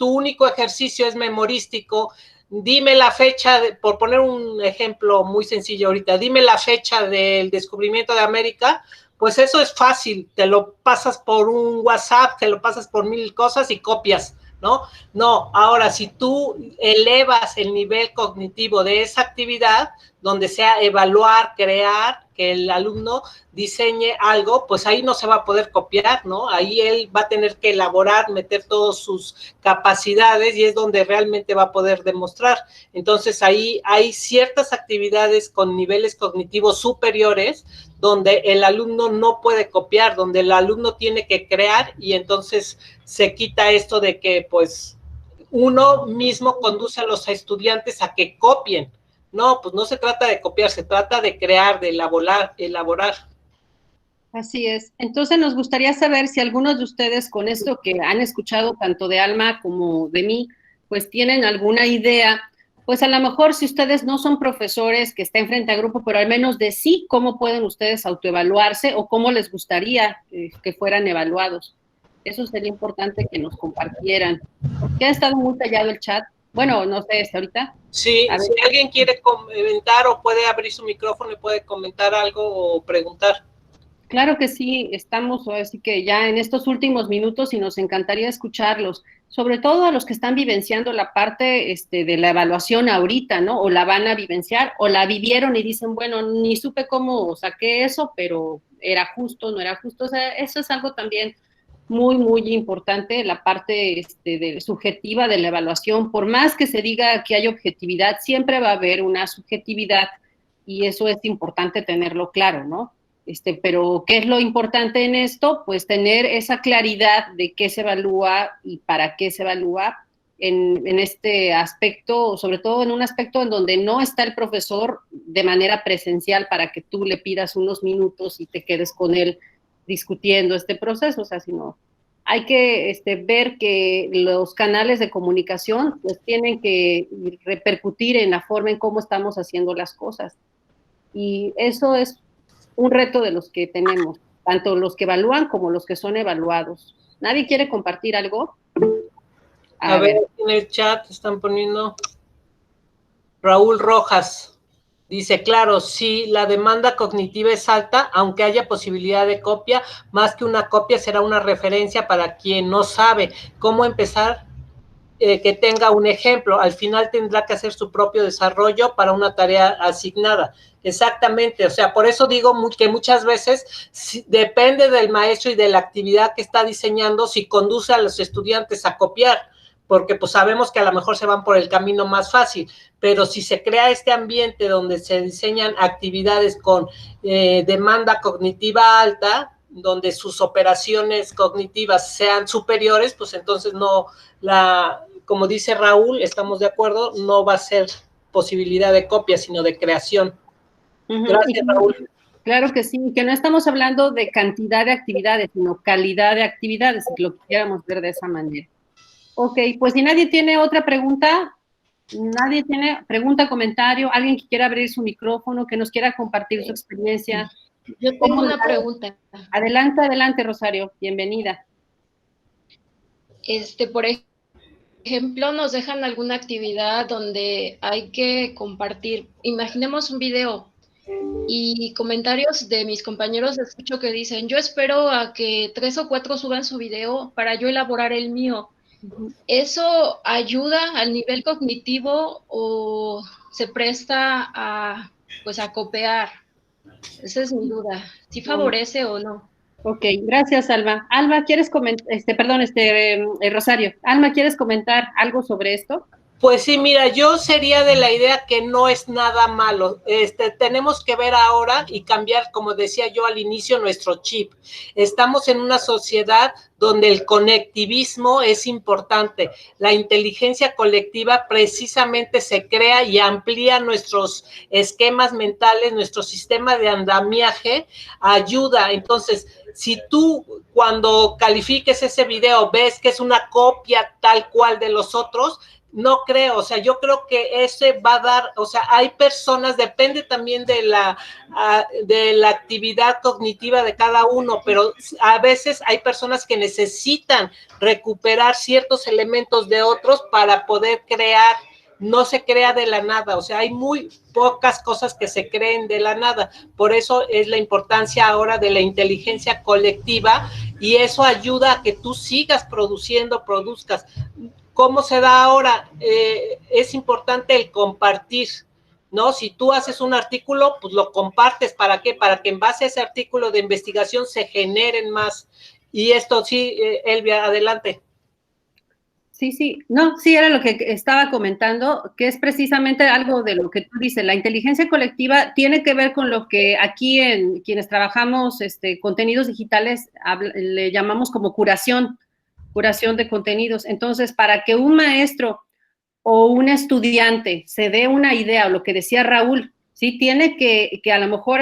[SPEAKER 2] único ejercicio es memorístico, dime la fecha, por poner un ejemplo muy sencillo ahorita, dime la fecha del descubrimiento de América, pues eso es fácil, te lo pasas por un WhatsApp, te lo pasas por 1000 cosas y copias, ¿no? No, ahora si tú elevas el nivel cognitivo de esa actividad, donde sea evaluar, crear, que el alumno diseñe algo, pues ahí no se va a poder copiar, ¿no? Ahí él va a tener que elaborar, meter todas sus capacidades y es donde realmente va a poder demostrar. Entonces ahí hay ciertas actividades con niveles cognitivos superiores donde el alumno no puede copiar, donde el alumno tiene que crear y entonces se quita esto de que pues uno mismo conduce a los estudiantes a que copien. No, pues no se trata de copiar, se trata de crear, de elaborar.
[SPEAKER 1] Así es. Entonces nos gustaría saber si algunos de ustedes con esto que han escuchado tanto de Alma como de mí, pues tienen alguna idea, pues a lo mejor si ustedes no son profesores que estén frente a grupo, pero al menos de sí, cómo pueden ustedes autoevaluarse o cómo les gustaría que fueran evaluados. Eso sería importante que nos compartieran. Porque ha estado muy callado el chat. Bueno, no sé, hasta ahorita.
[SPEAKER 2] Sí, si alguien quiere comentar o puede abrir su micrófono y puede comentar algo o preguntar.
[SPEAKER 1] Claro que sí, estamos así que ya en estos últimos minutos y nos encantaría escucharlos, sobre todo a los que están vivenciando la parte de la evaluación ahorita, ¿no? O la van a vivenciar, o la vivieron y dicen, bueno, ni supe cómo saqué eso, pero era justo, no era justo. O sea, eso es algo también muy, muy importante, la parte subjetiva de la evaluación. Por más que se diga que hay objetividad, siempre va a haber una subjetividad y eso es importante tenerlo claro, ¿no? Pero ¿qué es lo importante en esto? Pues tener esa claridad de qué se evalúa y para qué se evalúa en este aspecto, sobre todo en un aspecto en donde no está el profesor de manera presencial para que tú le pidas unos minutos y te quedes con él discutiendo este proceso, o sea, sino hay que ver que los canales de comunicación pues tienen que repercutir en la forma en cómo estamos haciendo las cosas. Y eso es un reto de los que tenemos, tanto los que evalúan como los que son evaluados. ¿Nadie quiere compartir algo?
[SPEAKER 2] A ver, en el chat están poniendo Raúl Rojas. Dice, claro, sí, la demanda cognitiva es alta, aunque haya posibilidad de copia, más que una copia será una referencia para quien no sabe cómo empezar, que tenga un ejemplo. Al final tendrá que hacer su propio desarrollo para una tarea asignada. Exactamente, o sea, por eso digo que muchas veces depende del maestro y de la actividad que está diseñando si conduce a los estudiantes a copiar, porque pues sabemos que a lo mejor se van por el camino más fácil, pero si se crea este ambiente donde se diseñan actividades con demanda cognitiva alta, donde sus operaciones cognitivas sean superiores, pues entonces no, como dice Raúl, estamos de acuerdo, no va a ser posibilidad de copia, sino de creación. Gracias, Raúl.
[SPEAKER 1] Claro que sí, que no estamos hablando de cantidad de actividades, sino calidad de actividades, si lo quisiéramos ver de esa manera. Ok, pues si nadie tiene otra pregunta, nadie tiene pregunta, comentario, alguien que quiera abrir su micrófono, que nos quiera compartir su experiencia.
[SPEAKER 3] Yo tengo una pregunta.
[SPEAKER 1] Adelante, adelante, Rosario, bienvenida.
[SPEAKER 3] Por ejemplo, nos dejan alguna actividad donde hay que compartir. Imaginemos un video y comentarios de mis compañeros escucho que dicen, yo espero a que 3 o 4 suban su video para yo elaborar el mío. ¿Eso ayuda al nivel cognitivo o se presta a copiar? Esa es mi duda. ¿Sí favorece o no?
[SPEAKER 1] Ok, gracias, Alma. Alma, ¿quieres comentar, Rosario, Alma, ¿quieres comentar algo sobre esto?
[SPEAKER 2] Pues sí, mira, yo sería de la idea que no es nada malo. Tenemos que ver ahora y cambiar, como decía yo al inicio, nuestro chip. Estamos en una sociedad donde el conectivismo es importante. La inteligencia colectiva precisamente se crea y amplía nuestros esquemas mentales, nuestro sistema de andamiaje, ayuda. Entonces, si tú cuando califiques ese video ves que es una copia tal cual de los otros, no creo, o sea, yo creo que ese va a dar, o sea, hay personas, depende también de la actividad cognitiva de cada uno, pero a veces hay personas que necesitan recuperar ciertos elementos de otros para poder crear. No se crea de la nada, o sea, hay muy pocas cosas que se creen de la nada, por eso es la importancia ahora de la inteligencia colectiva y eso ayuda a que tú sigas produzcas. ¿Cómo se da ahora? Es importante el compartir, ¿no? Si tú haces un artículo, pues lo compartes. ¿Para qué? Para que en base a ese artículo de investigación se generen más. Y esto sí, Elvia, adelante.
[SPEAKER 1] Sí, no, sí, era lo que estaba comentando, que es precisamente algo de lo que tú dices. La inteligencia colectiva tiene que ver con lo que aquí en quienes trabajamos contenidos digitales le llamamos como curación de contenidos. Entonces, para que un maestro o un estudiante se dé una idea, o lo que decía Raúl, sí, tiene que a lo mejor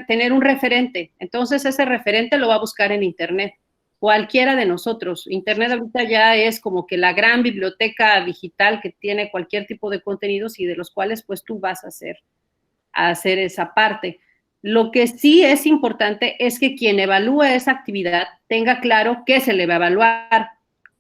[SPEAKER 1] tener un referente. Entonces, ese referente lo va a buscar en Internet. Cualquiera de nosotros. Internet ahorita ya es como que la gran biblioteca digital que tiene cualquier tipo de contenidos y de los cuales pues tú vas a hacer esa parte. Lo que sí es importante es que quien evalúa esa actividad tenga claro qué se le va a evaluar,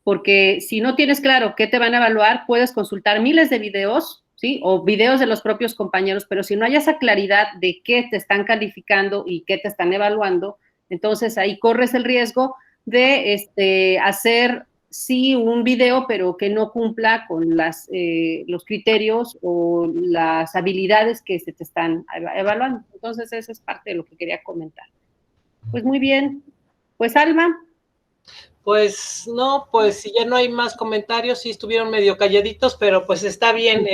[SPEAKER 1] porque si no tienes claro qué te van a evaluar, puedes consultar miles de videos, ¿sí? O videos de los propios compañeros, pero si no hay esa claridad de qué te están calificando y qué te están evaluando, entonces ahí corres el riesgo de hacer, sí, un video, pero que no cumpla con los criterios o las habilidades que se te están evaluando. Entonces, esa es parte de lo que quería comentar. Pues muy bien. Pues, Alma.
[SPEAKER 2] Pues no, pues si ya no hay más comentarios, sí estuvieron medio calladitos, pero pues está bien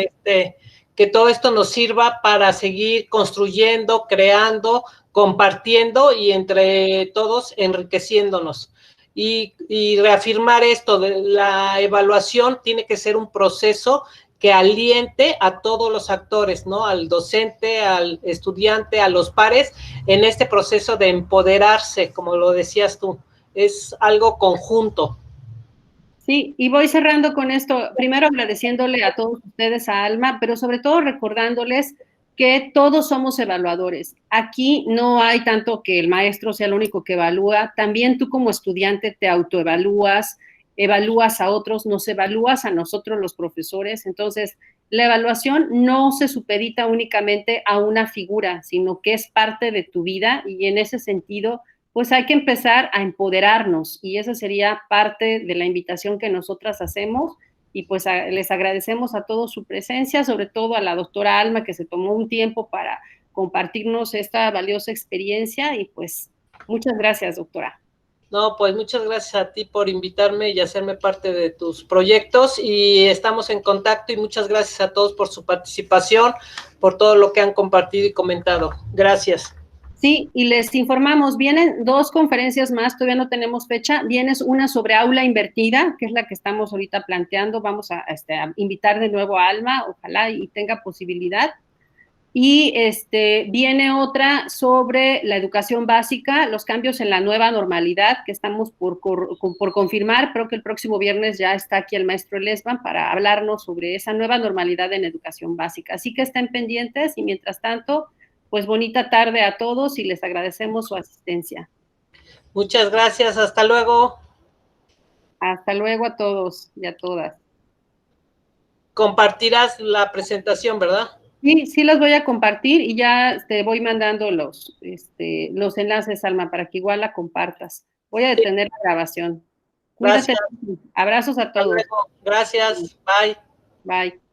[SPEAKER 2] que todo esto nos sirva para seguir construyendo, creando, compartiendo y entre todos enriqueciéndonos. Y reafirmar esto, de la evaluación tiene que ser un proceso que aliente a todos los actores, ¿no? Al docente, al estudiante, a los pares, en este proceso de empoderarse, como lo decías tú. Es algo conjunto.
[SPEAKER 1] Sí, y voy cerrando con esto, primero agradeciéndole a todos ustedes, a Alma, pero sobre todo recordándoles que todos somos evaluadores. Aquí no hay tanto que el maestro sea el único que evalúa, también tú como estudiante te autoevalúas, evalúas a otros, nos evalúas a nosotros los profesores, entonces la evaluación no se supedita únicamente a una figura, sino que es parte de tu vida y en ese sentido, pues hay que empezar a empoderarnos y esa sería parte de la invitación que nosotras hacemos y pues les agradecemos a todos su presencia, sobre todo a la doctora Alma que se tomó un tiempo para compartirnos esta valiosa experiencia y pues muchas gracias, doctora.
[SPEAKER 2] No, pues muchas gracias a ti por invitarme y hacerme parte de tus proyectos y estamos en contacto y muchas gracias a todos por su participación, por todo lo que han compartido y comentado. Gracias.
[SPEAKER 1] Sí, y les informamos, vienen 2 conferencias más, todavía no tenemos fecha, viene una sobre aula invertida, que es la que estamos ahorita planteando, vamos a invitar de nuevo a Alma, ojalá y tenga posibilidad, y viene otra sobre la educación básica, los cambios en la nueva normalidad, que estamos por confirmar, creo que el próximo viernes ya está aquí el maestro Lesban para hablarnos sobre esa nueva normalidad en educación básica, así que estén pendientes y mientras tanto, pues bonita tarde a todos y les agradecemos su asistencia.
[SPEAKER 2] Muchas gracias, hasta luego.
[SPEAKER 1] Hasta luego a todos y a todas.
[SPEAKER 2] Compartirás la presentación, ¿verdad?
[SPEAKER 1] Sí, sí los voy a compartir y ya te voy mandando los enlaces, Alma, para que igual la compartas. Voy a detener la grabación. Cuídate.
[SPEAKER 2] Gracias.
[SPEAKER 1] Abrazos a todos.
[SPEAKER 2] Hasta luego. Gracias. Bye.
[SPEAKER 1] Bye.